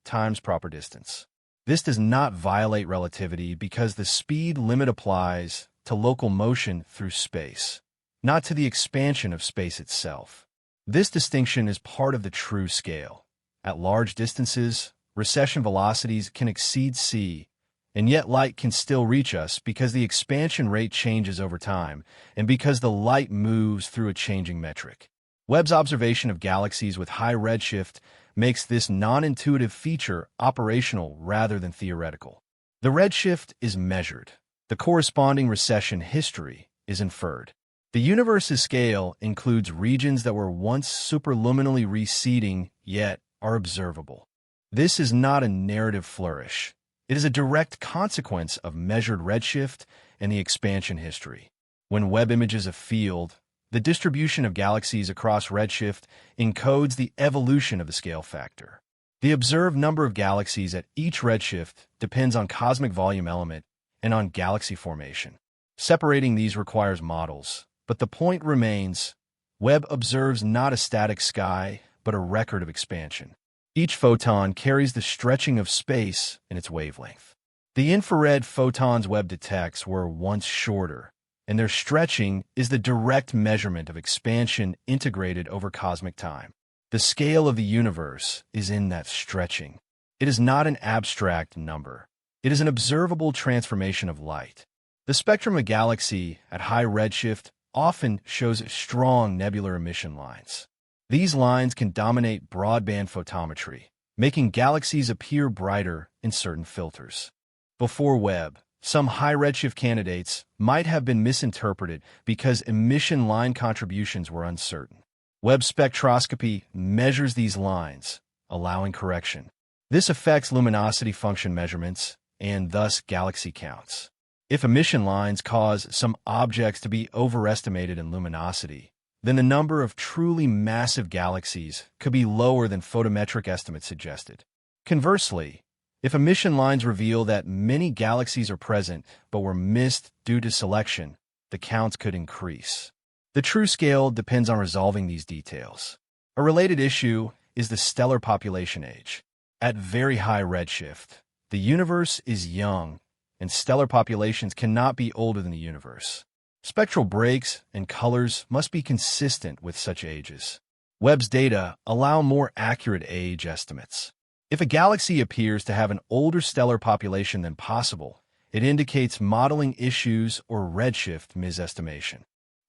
Speaker 1: times proper distance. This does not violate relativity because the speed limit applies to local motion through space, not to the expansion of space itself. This distinction is part of the true scale. At large distances, recession velocities can exceed c, and yet light can still reach us because the expansion rate changes over time and because the light moves through a changing metric. Webb's observation of galaxies with high redshift makes this non-intuitive feature operational rather than theoretical. The redshift is measured. The corresponding recession history is inferred. The universe's scale includes regions that were once superluminally receding, yet are observable. This is not a narrative flourish. It is a direct consequence of measured redshift and the expansion history. When Webb images a field, the distribution of galaxies across redshift encodes the evolution of the scale factor. The observed number of galaxies at each redshift depends on cosmic volume element and on galaxy formation. Separating these requires models, but the point remains, Webb observes not a static sky, but a record of expansion. Each photon carries the stretching of space in its wavelength. The infrared photons Webb detects were once shorter, and their stretching is the direct measurement of expansion integrated over cosmic time. The scale of the universe is in that stretching. It is not an abstract number. It is an observable transformation of light. The spectrum of a galaxy at high redshift often shows strong nebular emission lines. These lines can dominate broadband photometry, making galaxies appear brighter in certain filters. Before Webb, some high redshift candidates might have been misinterpreted because emission line contributions were uncertain. Webb spectroscopy measures these lines, allowing correction. This affects luminosity function measurements and thus galaxy counts. If emission lines cause some objects to be overestimated in luminosity, then the number of truly massive galaxies could be lower than photometric estimates suggested. Conversely, if emission lines reveal that many galaxies are present but were missed due to selection, the counts could increase. The true scale depends on resolving these details. A related issue is the stellar population age. At very high redshift, the universe is young, and stellar populations cannot be older than the universe. Spectral breaks and colors must be consistent with such ages. Webb's data allow more accurate age estimates. If a galaxy appears to have an older stellar population than possible, it indicates modeling issues or redshift misestimation.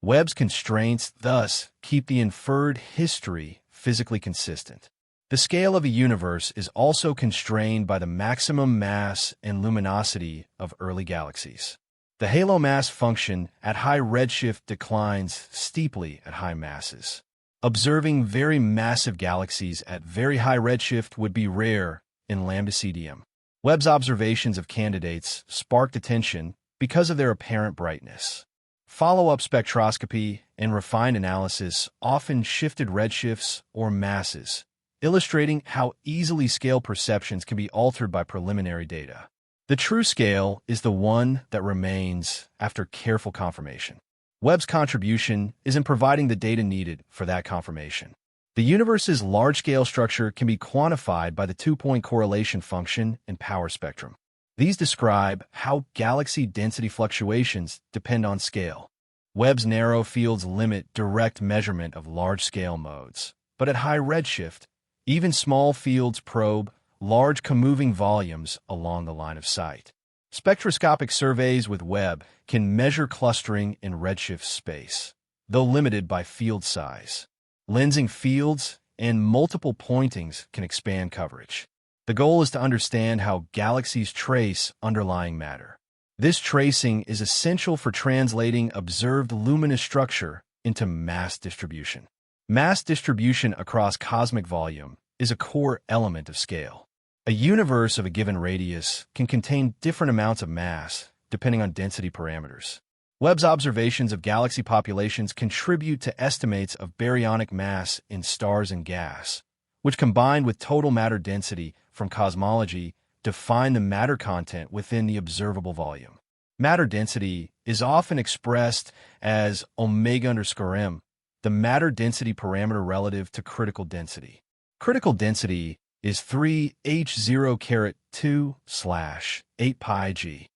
Speaker 1: Webb's constraints thus keep the inferred history physically consistent. The scale of a universe is also constrained by the maximum mass and luminosity of early galaxies. The halo mass function at high redshift declines steeply at high masses. Observing very massive galaxies at very high redshift would be rare in Lambda CDM. Webb's observations of candidates sparked attention because of their apparent brightness. Follow-up spectroscopy and refined analysis often shifted redshifts or masses, illustrating how easily scale perceptions can be altered by preliminary data. The true scale is the one that remains after careful confirmation. Webb's contribution is in providing the data needed for that confirmation. The universe's large-scale structure can be quantified by the two-point correlation function and power spectrum. These describe how galaxy density fluctuations depend on scale. Webb's narrow fields limit direct measurement of large-scale modes, but at high redshift, even small fields probe large comoving volumes along the line of sight. Spectroscopic surveys with Webb can measure clustering in redshift space, though limited by field size. Lensing fields and multiple pointings can expand coverage. The goal is to understand how galaxies trace underlying matter. This tracing is essential for translating observed luminous structure into mass distribution. Mass distribution across cosmic volume is a core element of scale. A universe of a given radius can contain different amounts of mass, depending on density parameters. Webb's observations of galaxy populations contribute to estimates of baryonic mass in stars and gas, which combined with total matter density from cosmology define the matter content within the observable volume. Matter density is often expressed as omega_m, the matter density parameter relative to critical density. Critical density is 3h0-2/8πg.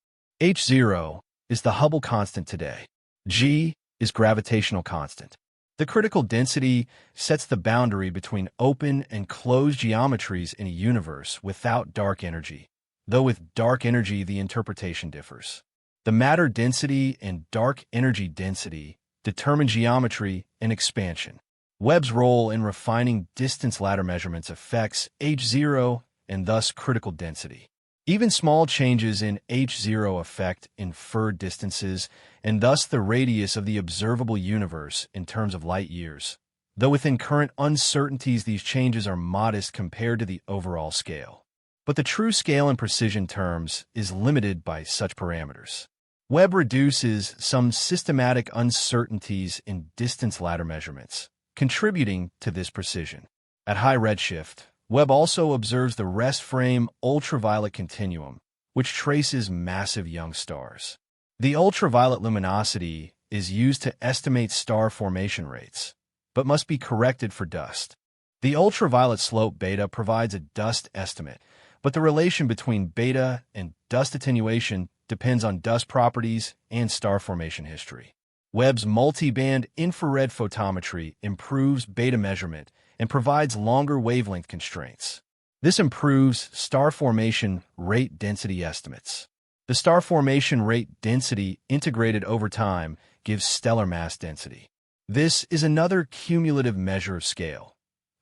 Speaker 1: h0 is the Hubble constant today. G is gravitational constant. The critical density sets the boundary between open and closed geometries in a universe without dark energy, though with dark energy the interpretation differs. The matter density and dark energy density determine geometry and expansion. Webb's role in refining distance ladder measurements affects h0 and thus critical density. Even small changes in H0 affect inferred distances and thus the radius of the observable universe in terms of light years. Though within current uncertainties these changes are modest compared to the overall scale. But the true scale in precision terms is limited by such parameters. Webb reduces some systematic uncertainties in distance ladder measurements, contributing to this precision. At high redshift, Webb also observes the rest frame ultraviolet continuum, which traces massive young stars. The ultraviolet luminosity is used to estimate star formation rates, but must be corrected for dust. The ultraviolet slope beta provides a dust estimate, but the relation between beta and dust attenuation depends on dust properties and star formation history. Webb's multi-band infrared photometry improves beta measurement and provides longer wavelength constraints. This improves star formation rate density estimates. The star formation rate density integrated over time gives stellar mass density. This is another cumulative measure of scale.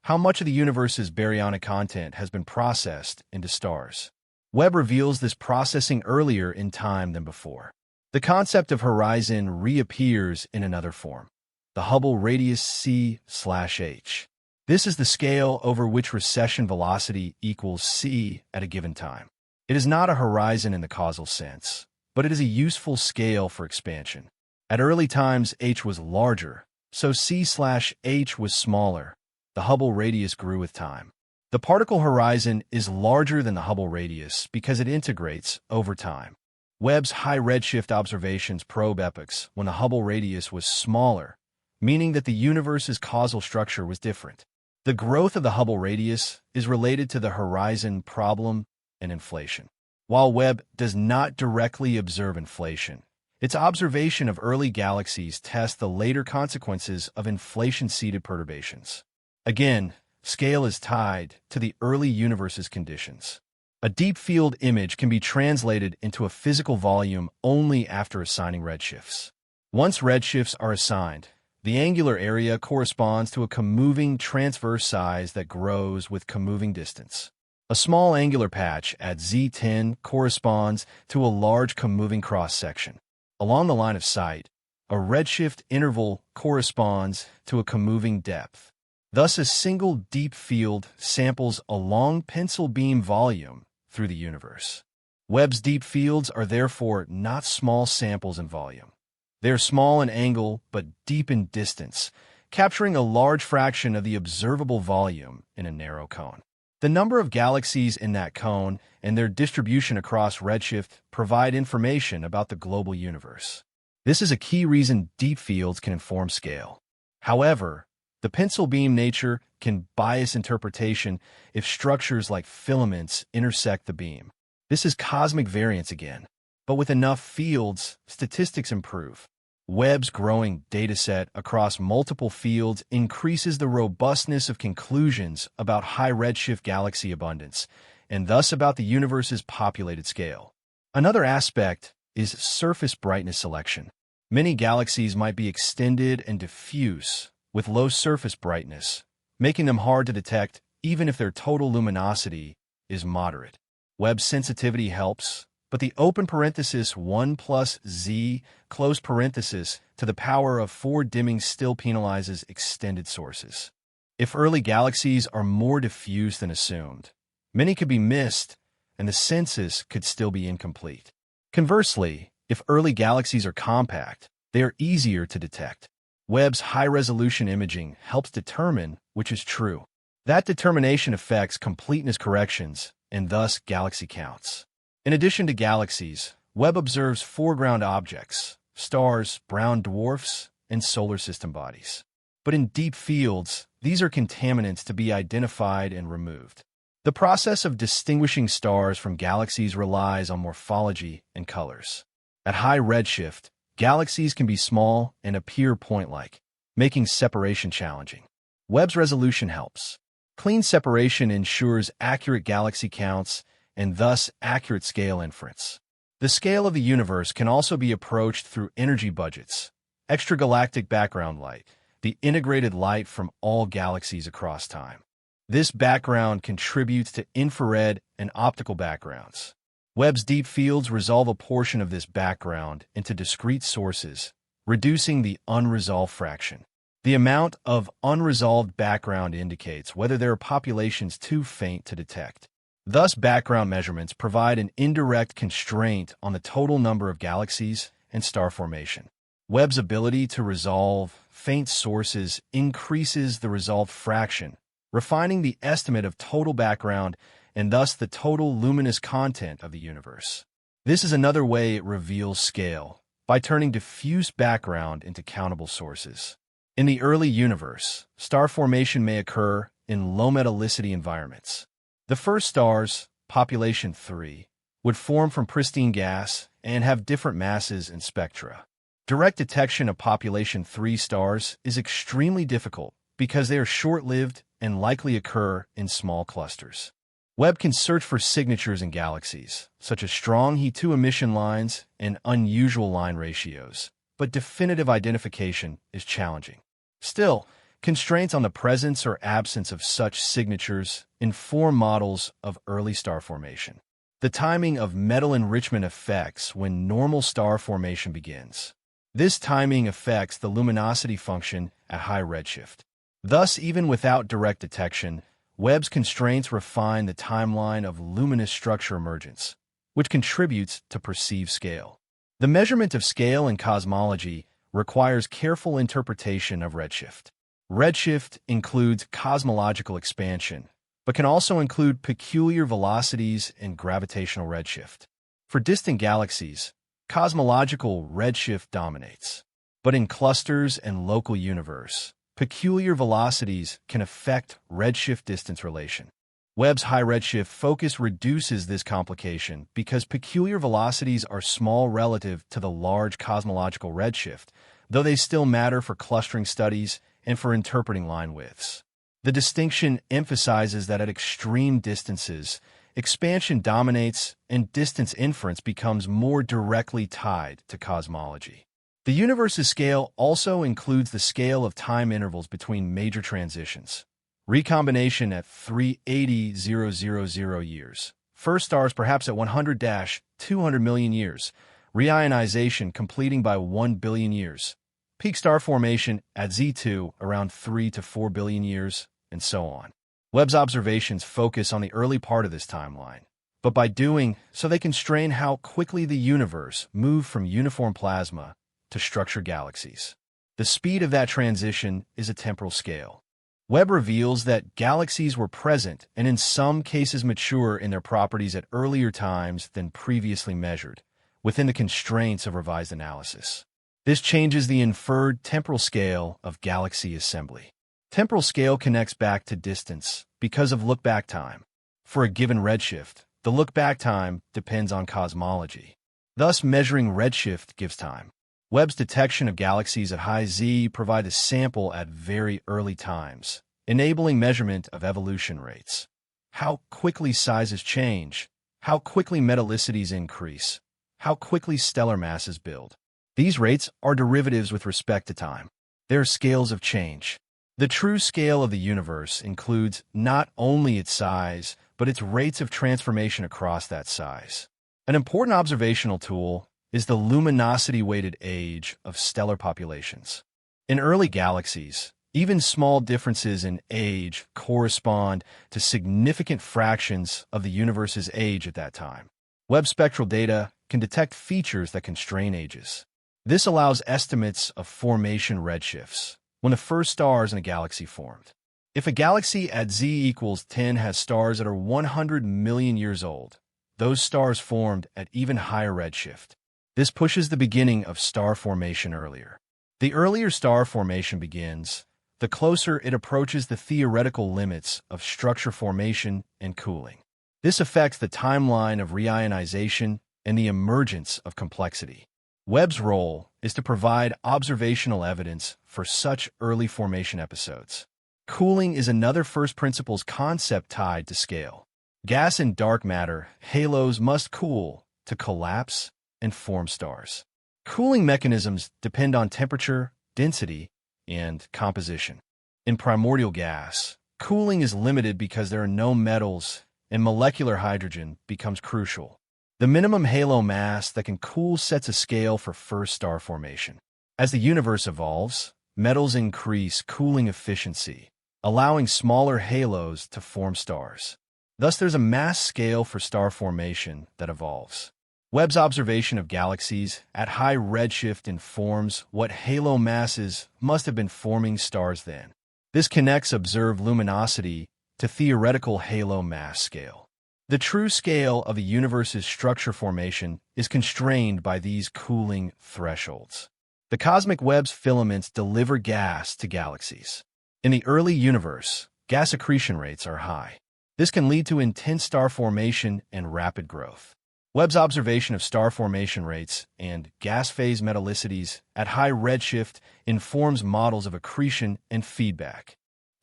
Speaker 1: How much of the universe's baryonic content has been processed into stars? Webb reveals this processing earlier in time than before. The concept of horizon reappears in another form, the Hubble radius c/h. This is the scale over which recession velocity equals c at a given time. It is not a horizon in the causal sense, but it is a useful scale for expansion. At early times, h was larger, so c/h was smaller. The Hubble radius grew with time. The particle horizon is larger than the Hubble radius because it integrates over time. Webb's high redshift observations probe epochs when the Hubble radius was smaller, meaning that the universe's causal structure was different. The growth of the Hubble radius is related to the horizon problem and inflation. While Webb does not directly observe inflation, its observation of early galaxies tests the later consequences of inflation-seeded perturbations. Again, scale is tied to the early universe's conditions. A deep field image can be translated into a physical volume only after assigning redshifts. Once redshifts are assigned, the angular area corresponds to a comoving transverse size that grows with comoving distance. A small angular patch at Z10 corresponds to a large comoving cross-section. Along the line of sight, a redshift interval corresponds to a comoving depth. Thus, a single deep field samples a long pencil beam volume through the universe. Webb's deep fields are therefore not small samples in volume. They are small in angle but deep in distance, capturing a large fraction of the observable volume in a narrow cone. The number of galaxies in that cone and their distribution across redshift provide information about the global universe. This is a key reason deep fields can inform scale. However, the pencil beam nature can bias interpretation if structures like filaments intersect the beam. This is cosmic variance again. But with enough fields, statistics improve. Webb's growing dataset across multiple fields increases the robustness of conclusions about high redshift galaxy abundance, and thus about the universe's populated scale. Another aspect is surface brightness selection. Many galaxies might be extended and diffuse, with low surface brightness, making them hard to detect even if their total luminosity is moderate. Webb's sensitivity helps, but the open parenthesis 1 plus z close parenthesis to the power of 4 dimming still penalizes extended sources. If early galaxies are more diffuse than assumed, many could be missed, and the census could still be incomplete. Conversely, if early galaxies are compact, they are easier to detect. Webb's high-resolution imaging helps determine which is true. That determination affects completeness corrections and thus galaxy counts. In addition to galaxies, Webb observes foreground objects, stars, brown dwarfs, and solar system bodies. But in deep fields, these are contaminants to be identified and removed. The process of distinguishing stars from galaxies relies on morphology and colors. At high redshift, galaxies can be small and appear point-like, making separation challenging. Webb's resolution helps. Clean separation ensures accurate galaxy counts and thus accurate scale inference. The scale of the universe can also be approached through energy budgets, extragalactic background light, the integrated light from all galaxies across time. This background contributes to infrared and optical backgrounds, Webb's deep fields resolve a portion of this background into discrete sources, reducing the unresolved fraction. The amount of unresolved background indicates whether there are populations too faint to detect. Thus, background measurements provide an indirect constraint on the total number of galaxies and star formation. Webb's ability to resolve faint sources increases the resolved fraction, refining the estimate of total background and thus the total luminous content of the universe. This is another way it reveals scale, by turning diffuse background into countable sources. In the early universe, star formation may occur in low metallicity environments. The first stars, population 3, would form from pristine gas and have different masses and spectra. Direct detection of population 3 stars is extremely difficult because they are short-lived and likely occur in small clusters. Webb can search for signatures in galaxies, such as strong He2 emission lines and unusual line ratios, but definitive identification is challenging. Still, constraints on the presence or absence of such signatures inform models of early star formation. The timing of metal enrichment affects when normal star formation begins. This timing affects the luminosity function at high redshift. Thus, even without direct detection, Webb's constraints refine the timeline of luminous structure emergence, which contributes to perceived scale. The measurement of scale in cosmology requires careful interpretation of redshift. Redshift includes cosmological expansion, but can also include peculiar velocities and gravitational redshift. For distant galaxies, cosmological redshift dominates. But in clusters and local universe, peculiar velocities can affect redshift-distance relation. Webb's high redshift focus reduces this complication because peculiar velocities are small relative to the large cosmological redshift, though they still matter for clustering studies and for interpreting line widths. The distinction emphasizes that at extreme distances, expansion dominates and distance inference becomes more directly tied to cosmology. The universe's scale also includes the scale of time intervals between major transitions. Recombination at 380,000 years. First stars perhaps at 100-200 million years. Reionization completing by 1 billion years. Peak star formation at Z2 around 3 to 4 billion years, and so on. Webb's observations focus on the early part of this timeline, but by doing so they constrain how quickly the universe moved from uniform plasma to structured galaxies. The speed of that transition is a temporal scale. Webb reveals that galaxies were present and in some cases mature in their properties at earlier times than previously measured, within the constraints of revised analysis. This changes the inferred temporal scale of galaxy assembly. Temporal scale connects back to distance because of look-back time. For a given redshift, the look-back time depends on cosmology. Thus, measuring redshift gives time. Webb's detection of galaxies at high Z provide a sample at very early times, enabling measurement of evolution rates. How quickly sizes change, how quickly metallicities increase, how quickly stellar masses build. These rates are derivatives with respect to time. They are scales of change. The true scale of the universe includes not only its size, but its rates of transformation across that size. An important observational tool is the luminosity-weighted age of stellar populations. In early galaxies, even small differences in age correspond to significant fractions of the universe's age at that time. Webb spectral data can detect features that constrain ages. This allows estimates of formation redshifts, when the first stars in a galaxy formed. If a galaxy at Z equals 10 has stars that are 100 million years old, those stars formed at even higher redshift. This pushes the beginning of star formation earlier. The earlier star formation begins, the closer it approaches the theoretical limits of structure formation and cooling. This affects the timeline of reionization and the emergence of complexity. Webb's role is to provide observational evidence for such early formation episodes. Cooling is another first principles concept tied to scale. Gas and dark matter halos must cool to collapse and form stars. Cooling mechanisms depend on temperature, density, and composition. In primordial gas, cooling is limited because there are no metals and molecular hydrogen becomes crucial. The minimum halo mass that can cool sets a scale for first star formation. As the universe evolves, metals increase cooling efficiency, allowing smaller halos to form stars. Thus, there's a mass scale for star formation that evolves. Webb's observation of galaxies at high redshift informs what halo masses must have been forming stars then. This connects observed luminosity to theoretical halo mass scale. The true scale of the universe's structure formation is constrained by these cooling thresholds. The cosmic web's filaments deliver gas to galaxies. In the early universe, gas accretion rates are high. This can lead to intense star formation and rapid growth. Webb's observation of star formation rates and gas phase metallicities at high redshift informs models of accretion and feedback.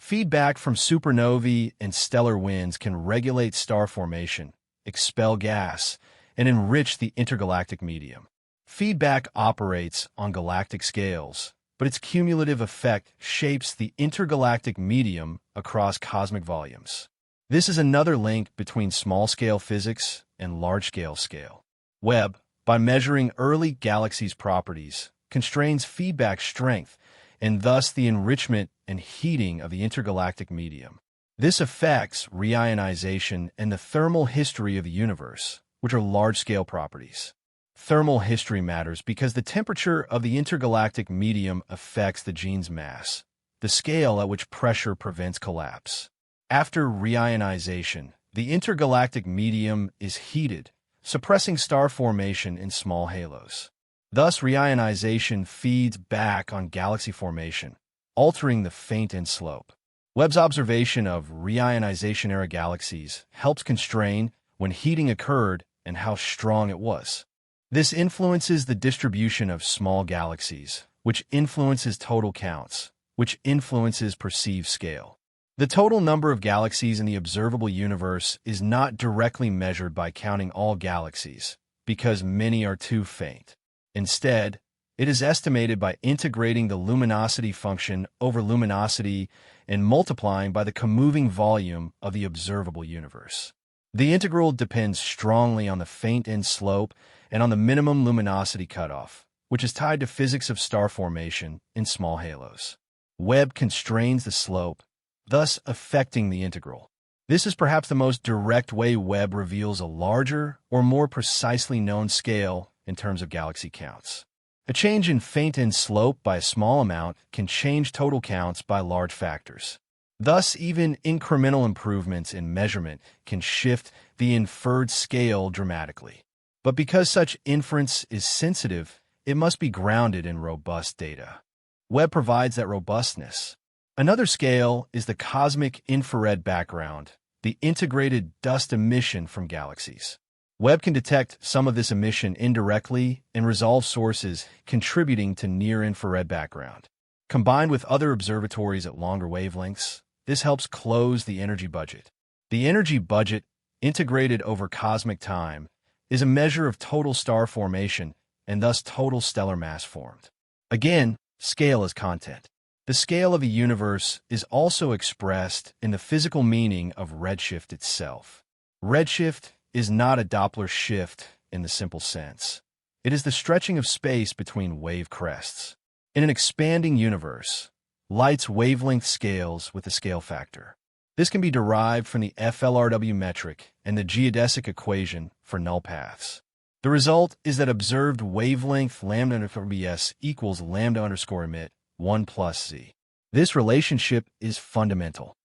Speaker 1: Feedback from supernovae and stellar winds can regulate star formation, expel gas, and enrich the intergalactic medium. Feedback operates on galactic scales, but its cumulative effect shapes the intergalactic medium across cosmic volumes. This is another link between small-scale physics and large-scale scale. Webb, by measuring early galaxies' properties, constrains feedback strength and thus the enrichment and heating of the intergalactic medium. This affects reionization and the thermal history of the universe, which are large-scale properties. Thermal history matters because the temperature of the intergalactic medium affects the gene's mass, the scale at which pressure prevents collapse. After reionization, the intergalactic medium is heated, suppressing star formation in small halos. Thus, reionization feeds back on galaxy formation, altering the faint end slope. Webb's observation of reionization-era galaxies helps constrain when heating occurred and how strong it was. This influences the distribution of small galaxies, which influences total counts, which influences perceived scale. The total number of galaxies in the observable universe is not directly measured by counting all galaxies, because many are too faint. Instead, it is estimated by integrating the luminosity function over luminosity and multiplying by the comoving volume of the observable universe. The integral depends strongly on the faint end slope and on the minimum luminosity cutoff, which is tied to physics of star formation in small halos. Webb constrains the slope, thus affecting the integral. This is perhaps the most direct way Webb reveals a larger or more precisely known scale in terms of galaxy counts. A change in faint end slope by a small amount can change total counts by large factors. Thus, even incremental improvements in measurement can shift the inferred scale dramatically. But because such inference is sensitive, it must be grounded in robust data. Webb provides that robustness. Another scale is the cosmic infrared background, the integrated dust emission from galaxies. Webb can detect some of this emission indirectly and resolve sources contributing to near-infrared background. Combined with other observatories at longer wavelengths, this helps close the energy budget. The energy budget, integrated over cosmic time, is a measure of total star formation and thus total stellar mass formed. Again, scale is content. The scale of a universe is also expressed in the physical meaning of redshift itself. Redshift is not a Doppler shift in the simple sense. It is the stretching of space between wave crests. In an expanding universe, light's wavelength scales with a scale factor. This can be derived from the FLRW metric and the geodesic equation for null paths. The result is that observed wavelength lambda underscore bs equals lambda underscore emit 1 plus z. This relationship is fundamental.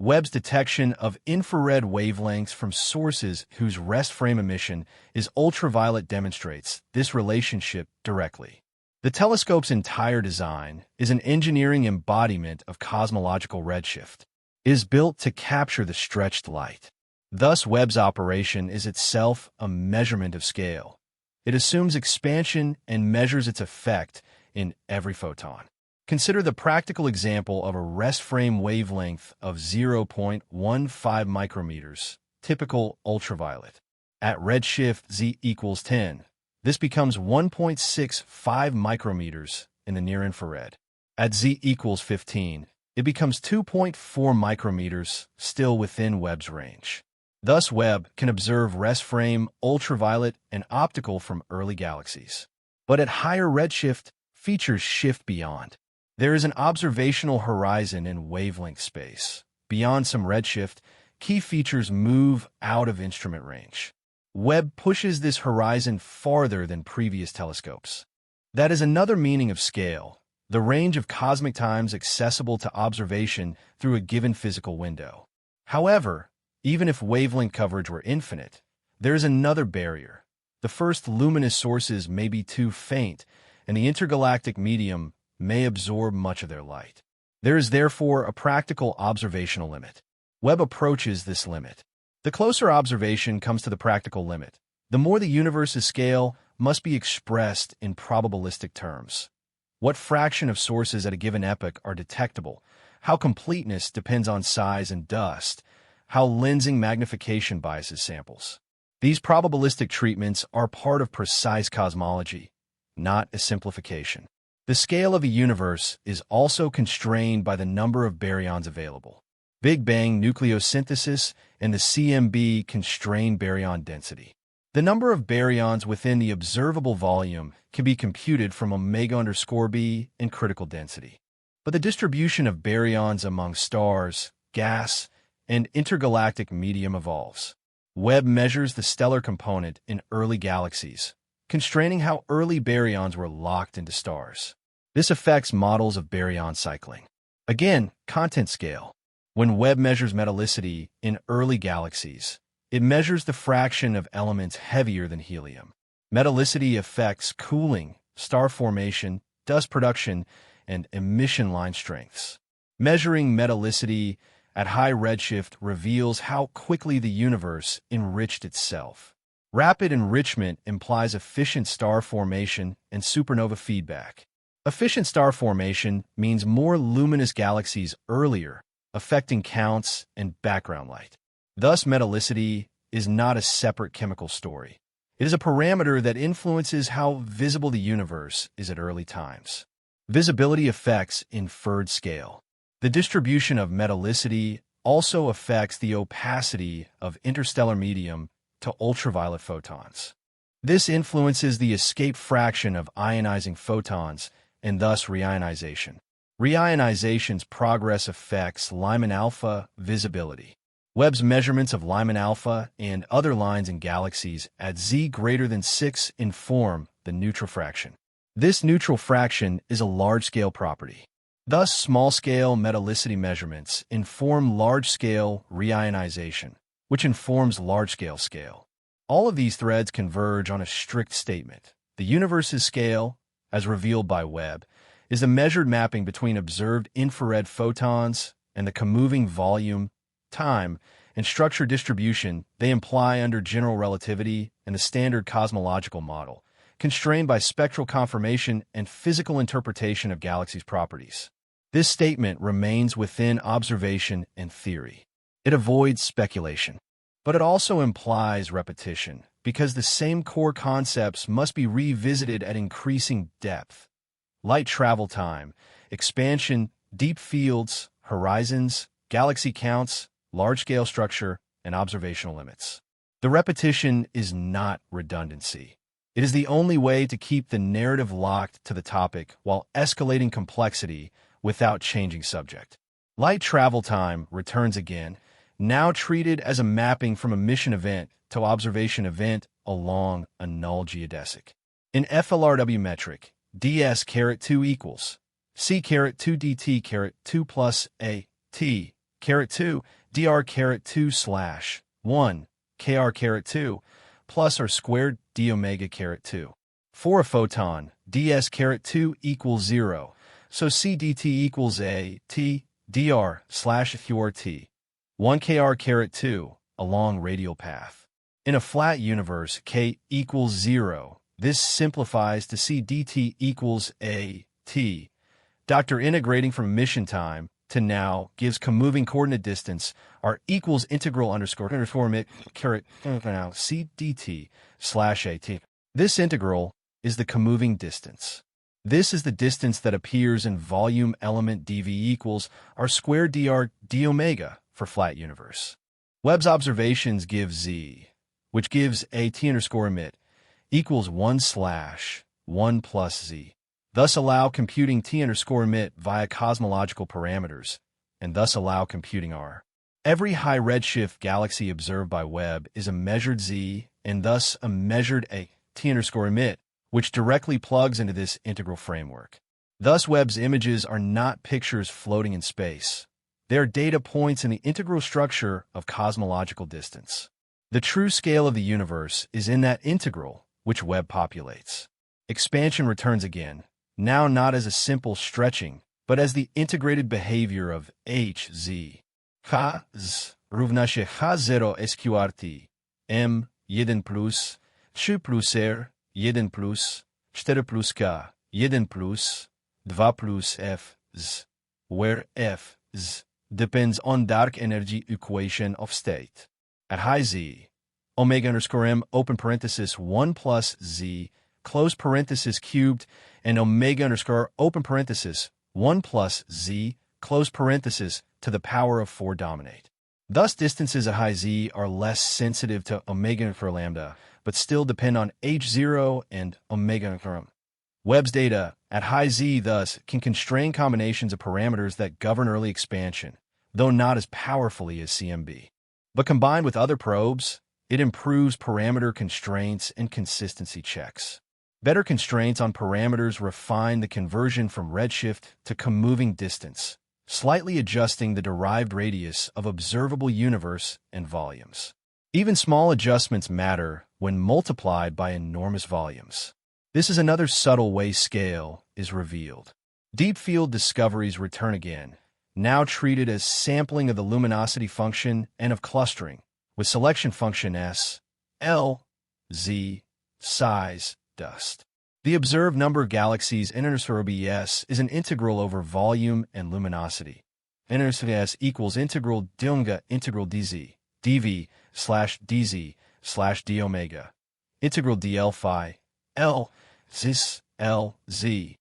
Speaker 1: Webb's detection of infrared wavelengths from sources whose rest frame emission is ultraviolet demonstrates this relationship directly. The telescope's entire design is an engineering embodiment of cosmological redshift. It is built to capture the stretched light. Thus, Webb's operation is itself a measurement of scale. It assumes expansion and measures its effect in every photon. Consider the practical example of a rest frame wavelength of 0.15 micrometers, typical ultraviolet. At redshift z equals 10, this becomes 1.65 micrometers in the near-infrared. At z equals 15, it becomes 2.4 micrometers, still within Webb's range. Thus, Webb can observe rest frame, ultraviolet, and optical from early galaxies. But at higher redshift, features shift beyond. There is an observational horizon in wavelength space. Beyond some redshift, key features move out of instrument range. Webb pushes this horizon farther than previous telescopes. That is another meaning of scale, the range of cosmic times accessible to observation through a given physical window. However, even if wavelength coverage were infinite, there is another barrier. The first luminous sources may be too faint, and the intergalactic medium may absorb much of their light. There is therefore a practical observational limit. Webb approaches this limit. The closer observation comes to the practical limit, the more the universe's scale must be expressed in probabilistic terms. What fraction of sources at a given epoch are detectable? How completeness depends on size and dust? How lensing magnification biases samples? These probabilistic treatments are part of precise cosmology, not a simplification. The scale of a universe is also constrained by the number of baryons available. Big Bang nucleosynthesis and the CMB constrain baryon density. The number of baryons within the observable volume can be computed from omega_b in critical density. But the distribution of baryons among stars, gas, and intergalactic medium evolves. Webb measures the stellar component in early galaxies, constraining how early baryons were locked into stars. This affects models of baryon cycling. Again, content scale. When Webb measures metallicity in early galaxies, it measures the fraction of elements heavier than helium. Metallicity affects cooling, star formation, dust production, and emission line strengths. Measuring metallicity at high redshift reveals how quickly the universe enriched itself. Rapid enrichment implies efficient star formation and supernova feedback. Efficient star formation means more luminous galaxies earlier, affecting counts and background light. Thus, metallicity is not a separate chemical story. It is a parameter that influences how visible the universe is at early times. Visibility affects inferred scale. The distribution of metallicity also affects the opacity of interstellar medium to ultraviolet photons. This influences the escape fraction of ionizing photons and thus reionization. Reionization's progress affects Lyman alpha visibility. Webb's measurements of Lyman alpha and other lines in galaxies at z greater than 6 inform the neutral fraction. This neutral fraction is a large-scale property. Thus, small-scale metallicity measurements inform large-scale reionization, which informs large-scale scale. All of these threads converge on a strict statement. The universe's scale, as revealed by Webb, is the measured mapping between observed infrared photons and the comoving volume, time, and structure distribution they imply under general relativity and the standard cosmological model, constrained by spectral conformation and physical interpretation of galaxies' properties. This statement remains within observation and theory. It avoids speculation. But it also implies repetition, because the same core concepts must be revisited at increasing depth. Light travel time, expansion, deep fields, horizons, galaxy counts, large-scale structure, and observational limits. The repetition is not redundancy. It is the only way to keep the narrative locked to the topic while escalating complexity without changing subject. Light travel time returns again, now treated as a mapping from a mission event to observation event along a null geodesic. In FLRW metric, ds(2) equals c(2) dt(2) plus a t(2) dr(2) / 1 kr(2) plus or squared d omega (2). For a photon, ds(2) equals 0, so c dt equals a t dr / t 1 kr(2) along radial path. In a flat universe, k equals 0. This simplifies to c dt equals a t. Dr. Integrating from mission time to now gives comoving coordinate distance r equals integral underscore mit caret now c dt / at. This integral is the comoving distance. This is the distance that appears in volume element dv equals r squared dr d omega for flat universe. Webb's observations give z, which gives a t_emit, equals 1/1 plus z. Thus allow computing t_emit via cosmological parameters, and thus allow computing r. Every high redshift galaxy observed by Webb is a measured z, and thus a measured a t_emit, which directly plugs into this integral framework. Thus, Webb's images are not pictures floating in space. They are data points in the integral structure of cosmological distance. The true scale of the universe is in that integral, which Webb populates. Expansion returns again, now not as a simple stretching, but as the integrated behavior of hz. H równa się h0 sqrt, m 1 plus, 3 plus r 1 plus, 4 plus k 1 plus, 2 plus f z, where f z depends on dark energy equation of state. At high z, omega_m open parenthesis 1 plus z close parenthesis cubed and omega_ open parenthesis 1 plus z close parenthesis to the power of 4 dominate. Thus, distances at high z are less sensitive to omega_lambda, but still depend on h0 and omega_m. Webb's data at high z, thus, can constrain combinations of parameters that govern early expansion, though not as powerfully as CMB. But combined with other probes, it improves parameter constraints and consistency checks. Better constraints on parameters refine the conversion from redshift to comoving distance, slightly adjusting the derived radius of observable universe and volumes. Even small adjustments matter when multiplied by enormous volumes. This is another subtle way scale is revealed. Deep field discoveries return again, now treated as sampling of the luminosity function and of clustering, with selection function S, L, Z, size, dust. The observed number of galaxies in S is an integral over volume and luminosity. S equals integral d integral dz, dv slash dz slash d omega, integral dl phi, L, zis, L, z.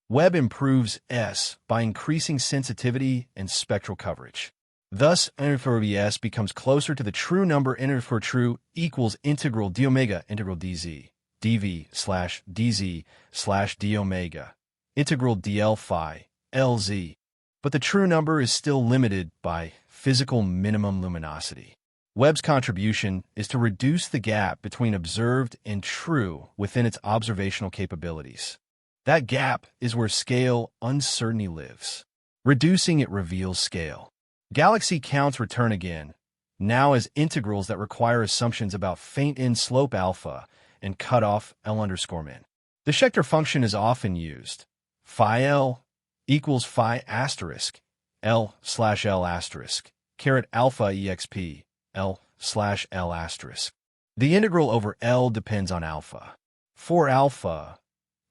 Speaker 1: Webb improves S by increasing sensitivity and spectral coverage. Thus, S becomes closer to the true number for true equals integral d omega integral dz, dv slash dz slash d omega, integral dl phi, lz. But the true number is still limited by physical minimum luminosity. Webb's contribution is to reduce the gap between observed and true within its observational capabilities. That gap is where scale uncertainty lives. Reducing it reveals scale. Galaxy counts return again, now as integrals that require assumptions about faint end slope alpha and cutoff L_min. The Schechter function is often used. Phi L equals phi asterisk L slash L asterisk caret alpha exp L slash L asterisk. The integral over L depends on alpha. For alpha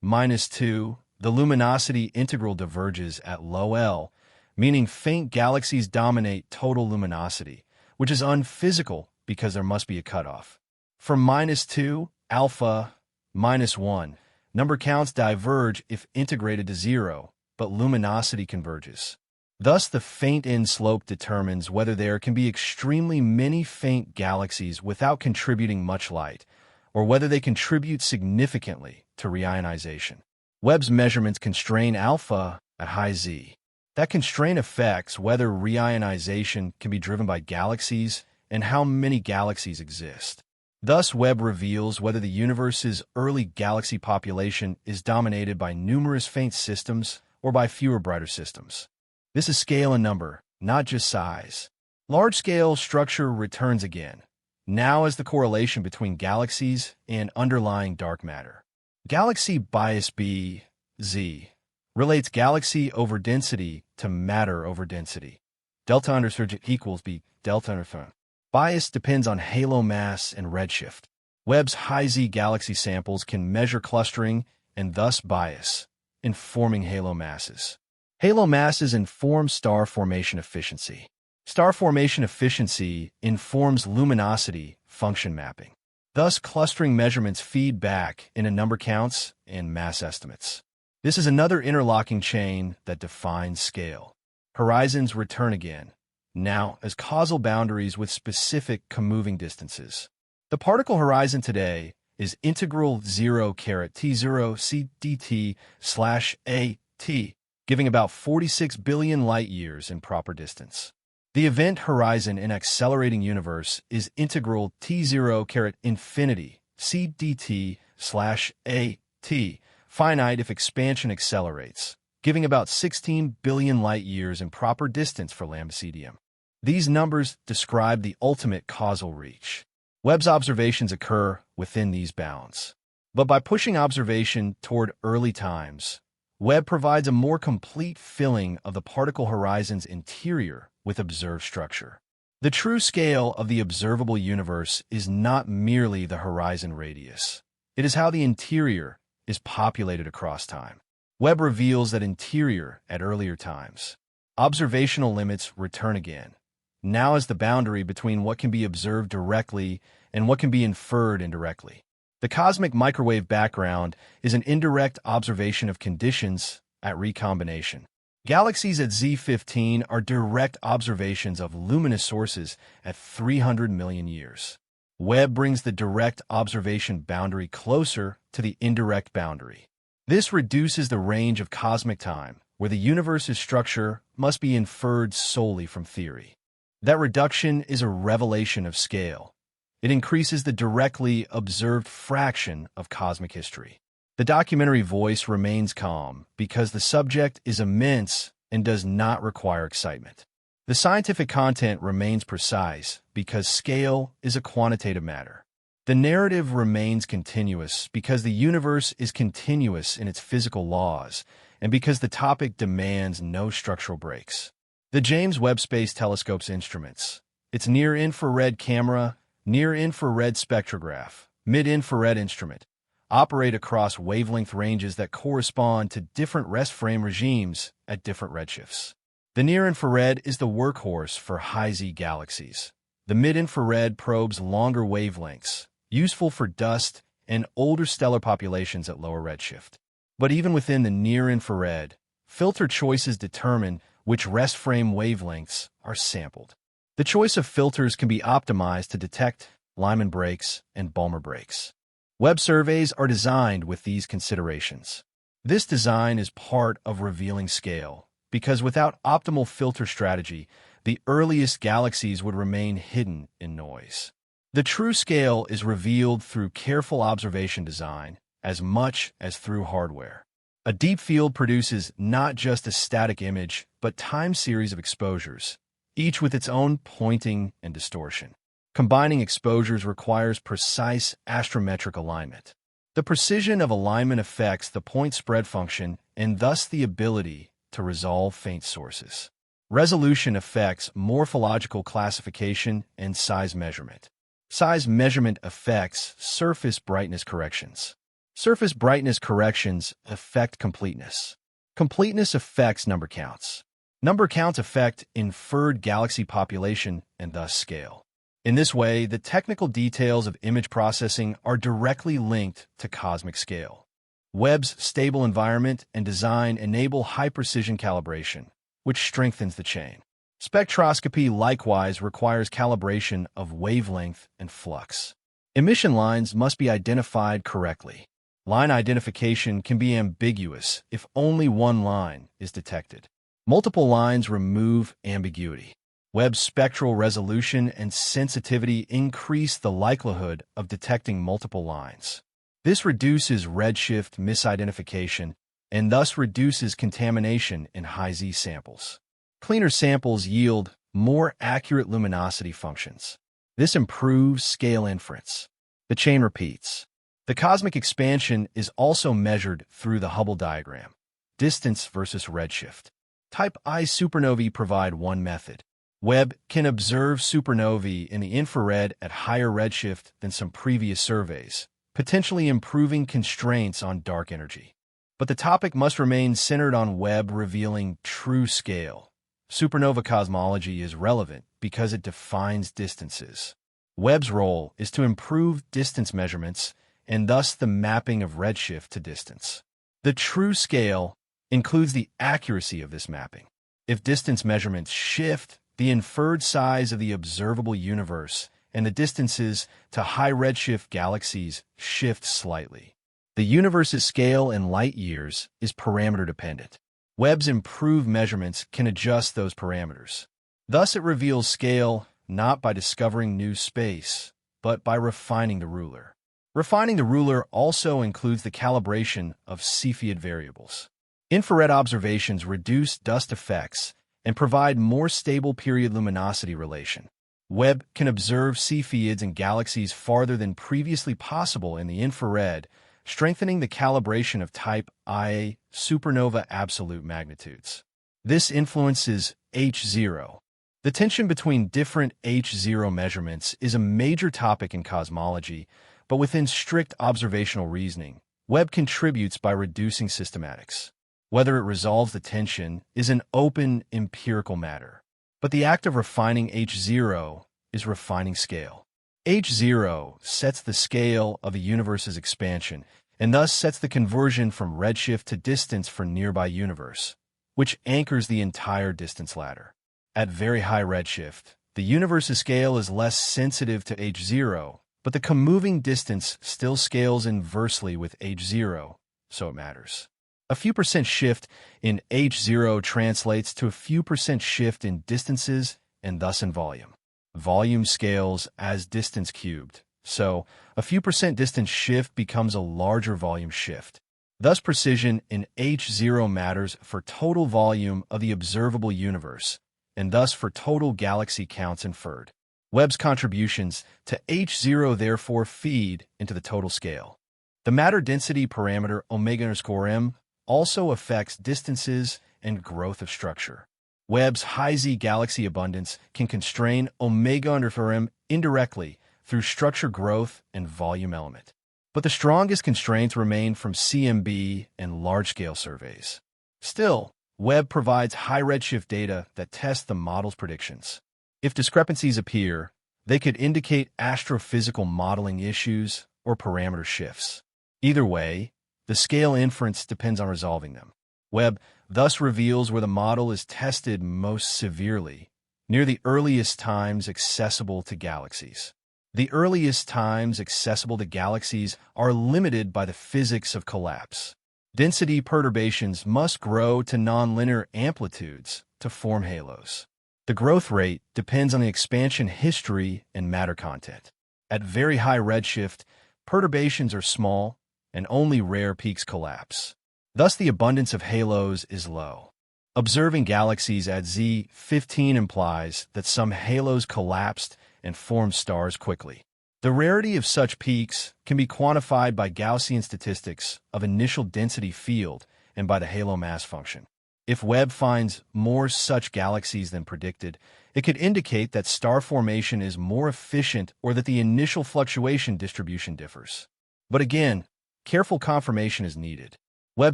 Speaker 1: minus 2, the luminosity integral diverges at low L, meaning faint galaxies dominate total luminosity, which is unphysical because there must be a cutoff. For minus 2, alpha minus 1, number counts diverge if integrated to 0, but luminosity converges. Thus, the faint end slope determines whether there can be extremely many faint galaxies without contributing much light, or whether they contribute significantly to reionization. Webb's measurements constrain alpha at high Z. That constraint affects whether reionization can be driven by galaxies and how many galaxies exist. Thus, Webb reveals whether the universe's early galaxy population is dominated by numerous faint systems or by fewer brighter systems. This is scale and number, not just size. Large-scale structure returns again, now as the correlation between galaxies and underlying dark matter. Galaxy bias B, Z, relates galaxy over density to matter over density. Delta undersurge equals B, delta undersurge. Bias depends on halo mass and redshift. Webb's high-Z galaxy samples can measure clustering and thus bias, informing halo masses. Halo masses inform star formation efficiency. Star formation efficiency informs luminosity function mapping. Thus, clustering measurements feed back into number counts and mass estimates. This is another interlocking chain that defines scale. Horizons return again, now as causal boundaries with specific comoving distances. The particle horizon today is integral 0 caret T0 c dt slash a t, giving about 46 billion light-years in proper distance. The event horizon in accelerating universe is integral T0 caret infinity c dt slash a t, finite if expansion accelerates, giving about 16 billion light-years in proper distance for lambda-CDM. These numbers describe the ultimate causal reach. Webb's observations occur within these bounds. But by pushing observation toward early times, Webb provides a more complete filling of the particle horizon's interior with observed structure. The true scale of the observable universe is not merely the horizon radius. It is how the interior is populated across time. Webb reveals that interior at earlier times. Observational limits return again, now as the boundary between what can be observed directly and what can be inferred indirectly. The cosmic microwave background is an indirect observation of conditions at recombination. Galaxies at Z15 are direct observations of luminous sources at 300 million years. Webb brings the direct observation boundary closer to the indirect boundary. This reduces the range of cosmic time, where the universe's structure must be inferred solely from theory. That reduction is a revelation of scale. It increases the directly observed fraction of cosmic history. The documentary voice remains calm because the subject is immense and does not require excitement. The scientific content remains precise because scale is a quantitative matter. The narrative remains continuous because the universe is continuous in its physical laws and because the topic demands no structural breaks. The James Webb Space Telescope's instruments, its near-infrared camera, near-infrared spectrograph, mid-infrared instrument, operate across wavelength ranges that correspond to different rest frame regimes at different redshifts. The near-infrared is the workhorse for high-Z galaxies. The mid-infrared probes longer wavelengths, useful for dust and older stellar populations at lower redshift. But even within the near-infrared, filter choices determine which rest frame wavelengths are sampled. The choice of filters can be optimized to detect Lyman breaks and Balmer breaks. Webb surveys are designed with these considerations. This design is part of revealing scale, because without optimal filter strategy, the earliest galaxies would remain hidden in noise. The true scale is revealed through careful observation design as much as through hardware. A deep field produces not just a static image, but time series of exposures, each with its own pointing and distortion. Combining exposures requires precise astrometric alignment. The precision of alignment affects the point spread function and thus the ability to resolve faint sources. Resolution affects morphological classification and size measurement. Size measurement affects surface brightness corrections. Surface brightness corrections affect completeness. Completeness affects number counts. Number counts affect inferred galaxy population and thus scale. In this way, the technical details of image processing are directly linked to cosmic scale. Webb's stable environment and design enable high-precision calibration, which strengthens the chain. Spectroscopy likewise requires calibration of wavelength and flux. Emission lines must be identified correctly. Line identification can be ambiguous if only one line is detected. Multiple lines remove ambiguity. Webb's spectral resolution and sensitivity increase the likelihood of detecting multiple lines. This reduces redshift misidentification and thus reduces contamination in high-Z samples. Cleaner samples yield more accurate luminosity functions. This improves scale inference. The chain repeats. The cosmic expansion is also measured through the Hubble diagram. Distance versus redshift. Type I supernovae provide one method. Webb can observe supernovae in the infrared at higher redshift than some previous surveys, potentially improving constraints on dark energy. But the topic must remain centered on Webb revealing true scale. Supernova cosmology is relevant because it defines distances. Webb's role is to improve distance measurements and thus the mapping of redshift to distance. The true scale includes the accuracy of this mapping. If distance measurements shift the inferred size of the observable universe and the distances to high redshift galaxies shift slightly. The universe's scale in light years is parameter dependent. Webb's improved measurements can adjust those parameters. Thus, it reveals scale not by discovering new space, but by refining the ruler. Refining the ruler also includes the calibration of Cepheid variables. Infrared observations reduce dust effects and provide more stable period-luminosity relation. Webb can observe Cepheids in galaxies farther than previously possible in the infrared, strengthening the calibration of type Ia supernova absolute magnitudes. This influences H0. The tension between different H0 measurements is a major topic in cosmology, but within strict observational reasoning, Webb contributes by reducing systematics. Whether it resolves the tension is an open empirical matter. But the act of refining H0 is refining scale. H0 sets the scale of the universe's expansion and thus sets the conversion from redshift to distance for nearby universe, which anchors the entire distance ladder. At very high redshift, the universe's scale is less sensitive to H0, but the comoving distance still scales inversely with H0, so it matters. A few percent shift in H0 translates to a few percent shift in distances and thus in volume. Volume scales as distance cubed, so a few percent distance shift becomes a larger volume shift. Thus, precision in H0 matters for total volume of the observable universe, and thus for total galaxy counts inferred. Webb's contributions to H0 therefore feed into the total scale. The matter density parameter omega_m also affects distances and growth of structure. Webb's high Z galaxy abundance can constrain omega_m indirectly through structure growth and volume element. But the strongest constraints remain from CMB and large-scale surveys. Still, Webb provides high redshift data that test the model's predictions. If discrepancies appear, they could indicate astrophysical modeling issues or parameter shifts. Either way, the scale inference depends on resolving them. Webb thus reveals where the model is tested most severely, near the earliest times accessible to galaxies. The earliest times accessible to galaxies are limited by the physics of collapse. Density perturbations must grow to nonlinear amplitudes to form halos. The growth rate depends on the expansion history and matter content. At very high redshift, perturbations are small, and only rare peaks collapse. Thus, the abundance of halos is low. Observing galaxies at Z15 implies that some halos collapsed and formed stars quickly. The rarity of such peaks can be quantified by Gaussian statistics of initial density field and by the halo mass function. If Webb finds more such galaxies than predicted, it could indicate that star formation is more efficient or that the initial fluctuation distribution differs. But again, careful confirmation is needed. Webb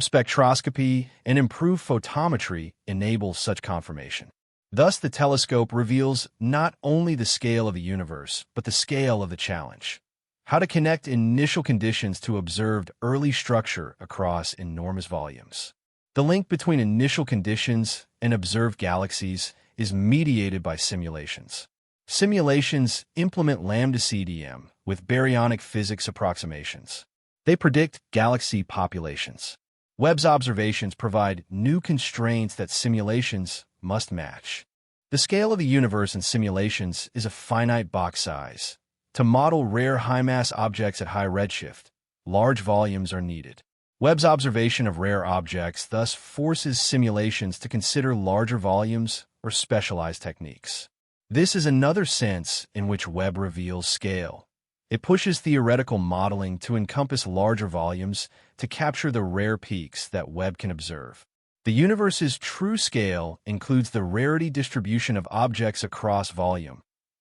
Speaker 1: spectroscopy and improved photometry enable such confirmation. Thus, the telescope reveals not only the scale of the universe, but the scale of the challenge. How to connect initial conditions to observed early structure across enormous volumes. The link between initial conditions and observed galaxies is mediated by simulations. Simulations implement lambda CDM with baryonic physics approximations. They predict galaxy populations. Webb's observations provide new constraints that simulations must match. The scale of the universe in simulations is a finite box size. To model rare high-mass objects at high redshift, large volumes are needed. Webb's observation of rare objects thus forces simulations to consider larger volumes or specialized techniques. This is another sense in which Webb reveals scale. It pushes theoretical modeling to encompass larger volumes to capture the rare peaks that Webb can observe. The universe's true scale includes the rarity distribution of objects across volume,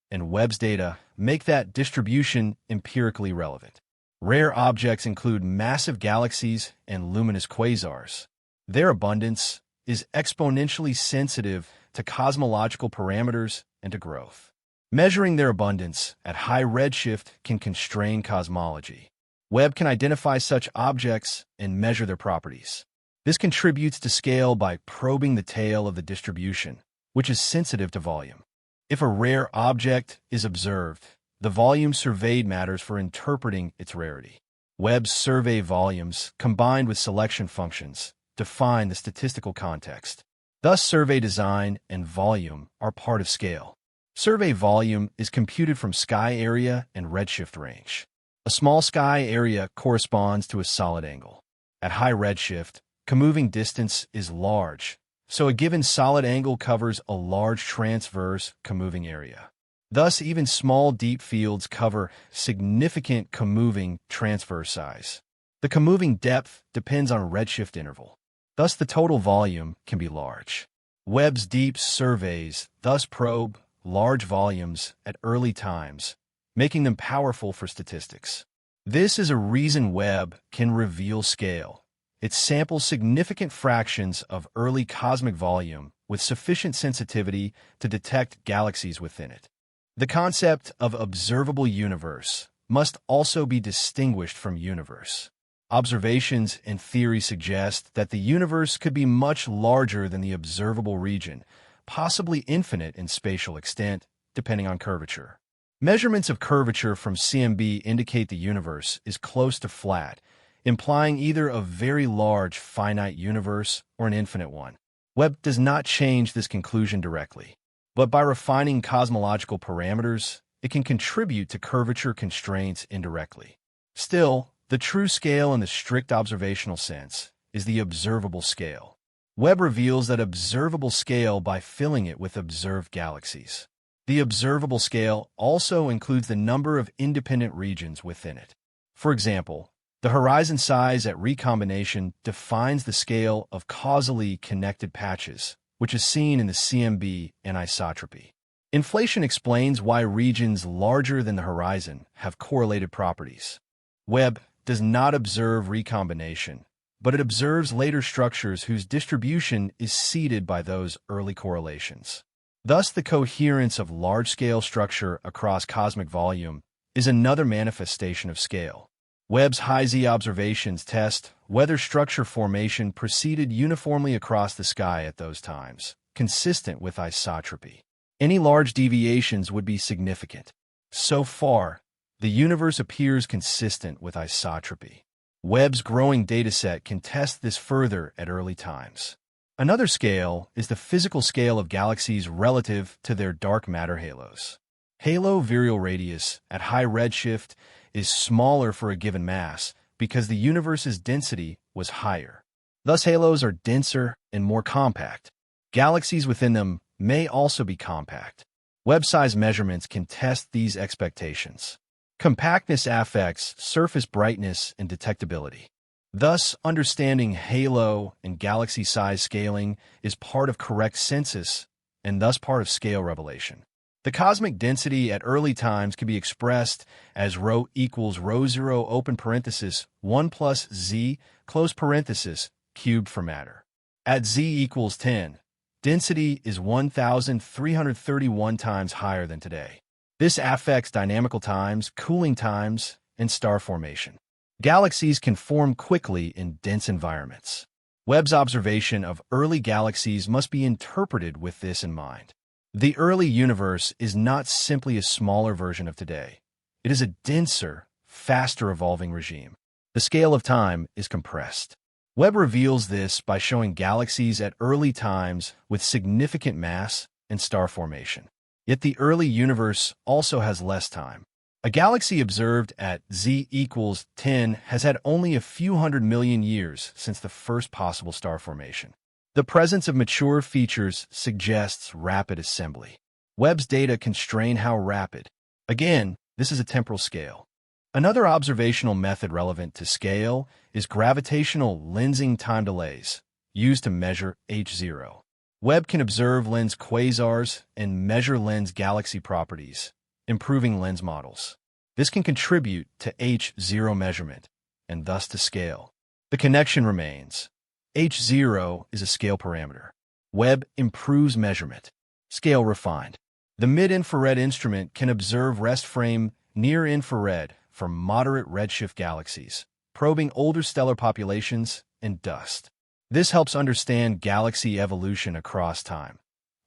Speaker 1: and Webb's data make that distribution empirically relevant. Rare objects include massive galaxies and luminous quasars. Their abundance is exponentially sensitive to cosmological parameters and to growth. Measuring their abundance at high redshift can constrain cosmology. Webb can identify such objects and measure their properties. This contributes to scale by probing the tail of the distribution, which is sensitive to volume. If a rare object is observed, the volume surveyed matters for interpreting its rarity. Webb's survey volumes, combined with selection functions, define the statistical context. Thus, survey design and volume are part of scale. Survey volume is computed from sky area and redshift range. A small sky area corresponds to a solid angle. At high redshift, comoving distance is large, so a given solid angle covers a large transverse comoving area. Thus, even small deep fields cover significant comoving transverse size. The comoving depth depends on redshift interval. Thus, the total volume can be large. Webb's deep surveys thus probe large volumes at early times, making them powerful for statistics. This is a reason Webb can reveal scale. It samples significant fractions of early cosmic volume with sufficient sensitivity to detect galaxies within it. The concept of observable universe must also be distinguished from universe. Observations and theory suggest that the universe could be much larger than the observable region, possibly infinite in spatial extent, depending on curvature. Measurements of curvature from CMB indicate the universe is close to flat, implying either a very large finite universe or an infinite one. Webb does not change this conclusion directly, but by refining cosmological parameters, it can contribute to curvature constraints indirectly. Still, the true scale in the strict observational sense is the observable scale. Webb reveals that observable scale by filling it with observed galaxies. The observable scale also includes the number of independent regions within it. For example, the horizon size at recombination defines the scale of causally connected patches, which is seen in the CMB anisotropy. Inflation explains why regions larger than the horizon have correlated properties. Webb does not observe recombination, but it observes later structures whose distribution is seeded by those early correlations. Thus, the coherence of large-scale structure across cosmic volume is another manifestation of scale. Webb's high-Z observations test whether structure formation proceeded uniformly across the sky at those times, consistent with isotropy. Any large deviations would be significant. So far, the universe appears consistent with isotropy. Webb's growing dataset can test this further at early times. Another scale is the physical scale of galaxies relative to their dark matter halos. Halo virial radius at high redshift is smaller for a given mass because the universe's density was higher. Thus, halos are denser and more compact. Galaxies within them may also be compact. Webb size measurements can test these expectations. Compactness affects surface brightness and detectability. Thus, understanding halo and galaxy size scaling is part of correct census and thus part of scale revelation. The cosmic density at early times can be expressed as ρ equals ρ0 open parenthesis 1 plus z close parenthesis cubed for matter. At z equals 10, density is 1,331 times higher than today. This affects dynamical times, cooling times, and star formation. Galaxies can form quickly in dense environments. Webb's observation of early galaxies must be interpreted with this in mind. The early universe is not simply a smaller version of today. It is a denser, faster evolving regime. The scale of time is compressed. Webb reveals this by showing galaxies at early times with significant mass and star formation. Yet the early universe also has less time. A galaxy observed at z equals 10 has had only a few 100 million years since the first possible star formation. The presence of mature features suggests rapid assembly. Webb's data constrain how rapid. Again, this is a temporal scale. Another observational method relevant to scale is gravitational lensing time delays, used to measure H0. Webb can observe lens quasars and measure lens galaxy properties, improving lens models. This can contribute to H0 measurement, and thus to scale. The connection remains. H0 is a scale parameter. Webb improves measurement. Scale refined. The mid-infrared instrument can observe rest frame near-infrared for moderate redshift galaxies, probing older stellar populations and dust. This helps understand galaxy evolution across time.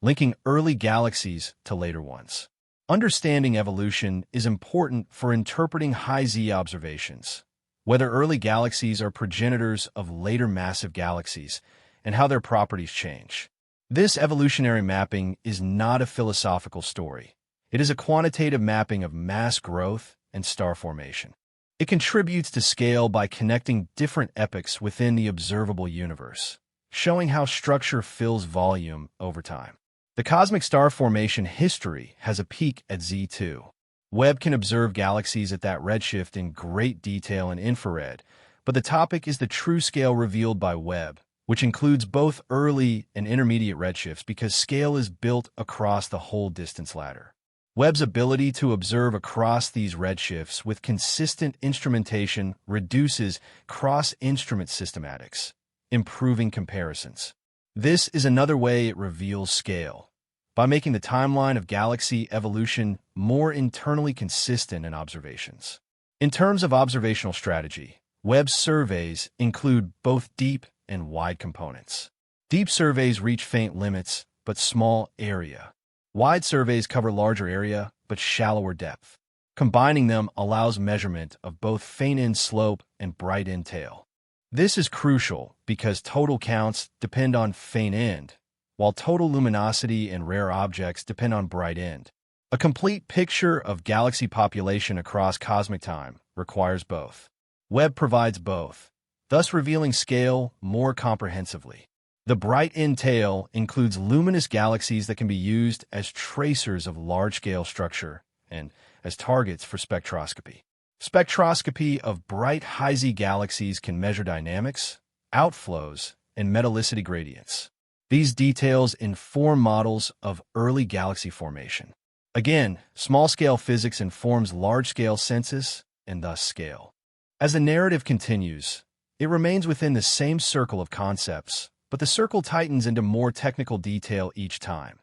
Speaker 1: linking early galaxies to later ones. Understanding evolution is important for interpreting high-Z observations, whether early galaxies are progenitors of later massive galaxies, and how their properties change. This evolutionary mapping is not a philosophical story. It is a quantitative mapping of mass growth and star formation. It contributes to scale by connecting different epochs within the observable universe, showing how structure fills volume over time. The cosmic star formation history has a peak at Z2. Webb can observe galaxies at that redshift in great detail in infrared, but the topic is the true scale revealed by Webb, which includes both early and intermediate redshifts because scale is built across the whole distance ladder. Webb's ability to observe across these redshifts with consistent instrumentation reduces cross-instrument systematics, improving comparisons. This is another way it reveals scale, by making the timeline of galaxy evolution more internally consistent in observations. In terms of observational strategy, Webb's surveys include both deep and wide components. Deep surveys reach faint limits, but small area. Wide surveys cover larger area, but shallower depth. Combining them allows measurement of both faint end slope and bright end tail. This is crucial because total counts depend on faint end, while total luminosity and rare objects depend on bright end. A complete picture of galaxy population across cosmic time requires both. Webb provides both, thus revealing scale more comprehensively. The bright end tail includes luminous galaxies that can be used as tracers of large-scale structure and as targets for spectroscopy. Spectroscopy of bright high-Z galaxies can measure dynamics, outflows, and metallicity gradients. These details inform models of early galaxy formation. Again, small-scale physics informs large-scale census and thus scale. As the narrative continues, it remains within the same circle of concepts, but the circle tightens into more technical detail each time.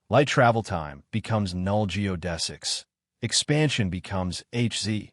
Speaker 1: Light travel time becomes null geodesics. Expansion becomes HZ.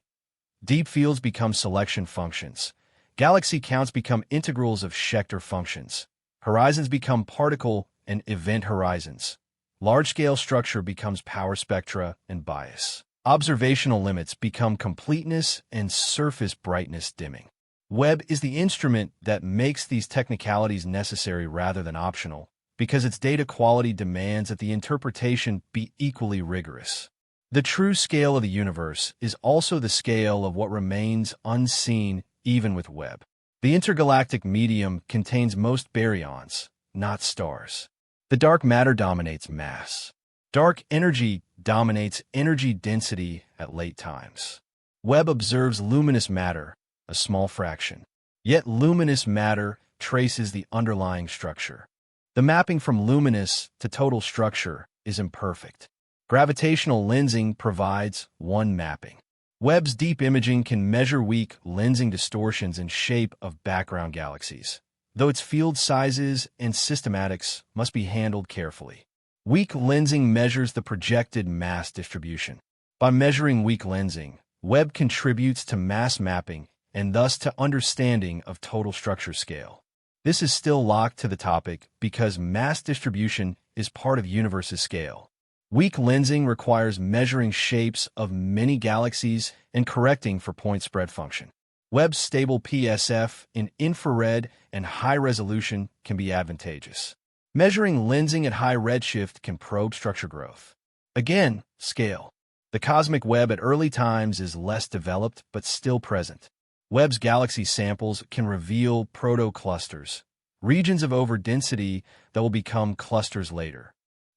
Speaker 1: Deep fields become selection functions. Galaxy counts become integrals of Schechter functions. Horizons become particle and event horizons. Large-scale structure becomes power spectra and bias. Observational limits become completeness and surface brightness dimming. Webb is the instrument that makes these technicalities necessary rather than optional, because its data quality demands that the interpretation be equally rigorous. The true scale of the universe is also the scale of what remains unseen even with Webb. The intergalactic medium contains most baryons, not stars. The dark matter dominates mass. Dark energy dominates energy density at late times. Webb observes luminous matter, a small fraction. Yet luminous matter traces the underlying structure. The mapping from luminous to total structure is imperfect. Gravitational lensing provides one mapping. Webb's deep imaging can measure weak lensing distortions in shape of background galaxies, though its field sizes and systematics must be handled carefully. Weak lensing measures the projected mass distribution. By measuring weak lensing, Webb contributes to mass mapping and thus to understanding of total structure scale. This is still locked to the topic because mass distribution is part of universe's scale. Weak lensing requires measuring shapes of many galaxies and correcting for point spread function. Webb's stable PSF in infrared and high resolution can be advantageous. Measuring lensing at high redshift can probe structure growth. Again, scale. The cosmic web at early times is less developed but still present. Webb's galaxy samples can reveal proto-clusters, regions of overdensity that will become clusters later.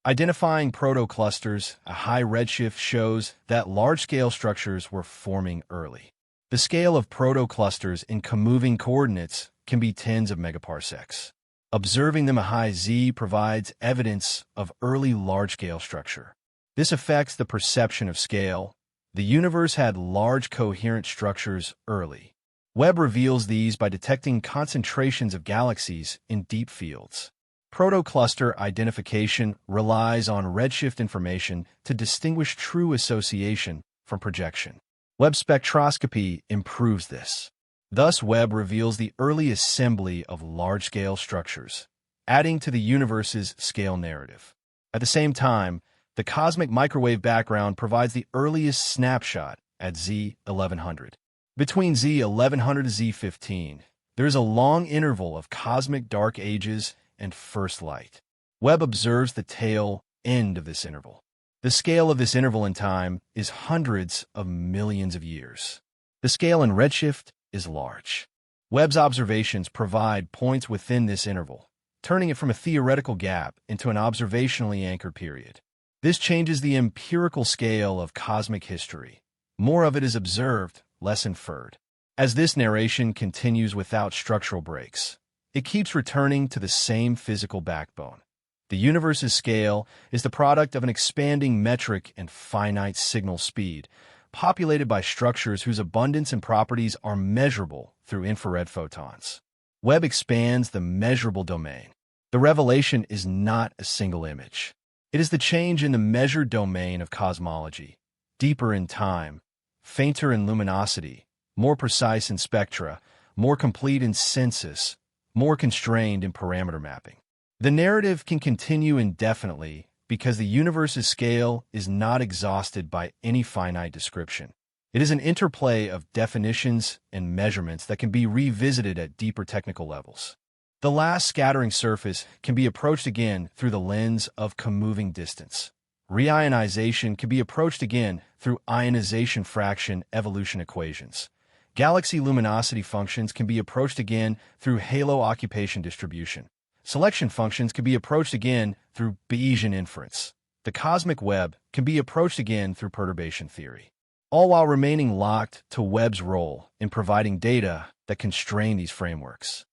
Speaker 1: Identifying proto-clusters, a high redshift shows that large-scale structures were forming early. The scale of proto-clusters in comoving coordinates can be tens of megaparsecs. Observing them at high Z provides evidence of early large-scale structure. This affects the perception of scale. The universe had large coherent structures early. Webb reveals these by detecting concentrations of galaxies in deep fields. Protocluster identification relies on redshift information to distinguish true association from projection. Webb spectroscopy improves this. Thus, Webb reveals the early assembly of large-scale structures, adding to the universe's scale narrative. At the same time, the cosmic microwave background provides the earliest snapshot at Z 1100. Between Z 1100 to Z 15, there is a long interval of cosmic dark ages and first light. Webb observes the tail end of this interval. The scale of this interval in time is hundreds of millions of years. The scale in redshift is large. Webb's observations provide points within this interval, turning it from a theoretical gap into an observationally anchored period. This changes the empirical scale of cosmic history. More of it is observed, less inferred. As this narration continues without structural breaks, it keeps returning to the same physical backbone. The universe's scale is the product of an expanding metric and finite signal speed, populated by structures whose abundance and properties are measurable through infrared photons. Webb expands the measurable domain. The revelation is not a single image. It is the change in the measured domain of cosmology, deeper in time, fainter in luminosity, more precise in spectra, more complete in census, more constrained in parameter mapping. The narrative can continue indefinitely because the universe's scale is not exhausted by any finite description. It is an interplay of definitions and measurements that can be revisited at deeper technical levels. The last scattering surface can be approached again through the lens of comoving distance. Reionization can be approached again through ionization fraction evolution equations. Galaxy luminosity functions can be approached again through halo occupation distribution. Selection functions can be approached again through Bayesian inference. The cosmic web can be approached again through perturbation theory, all while remaining locked to Webb's role in providing data that constrain these frameworks.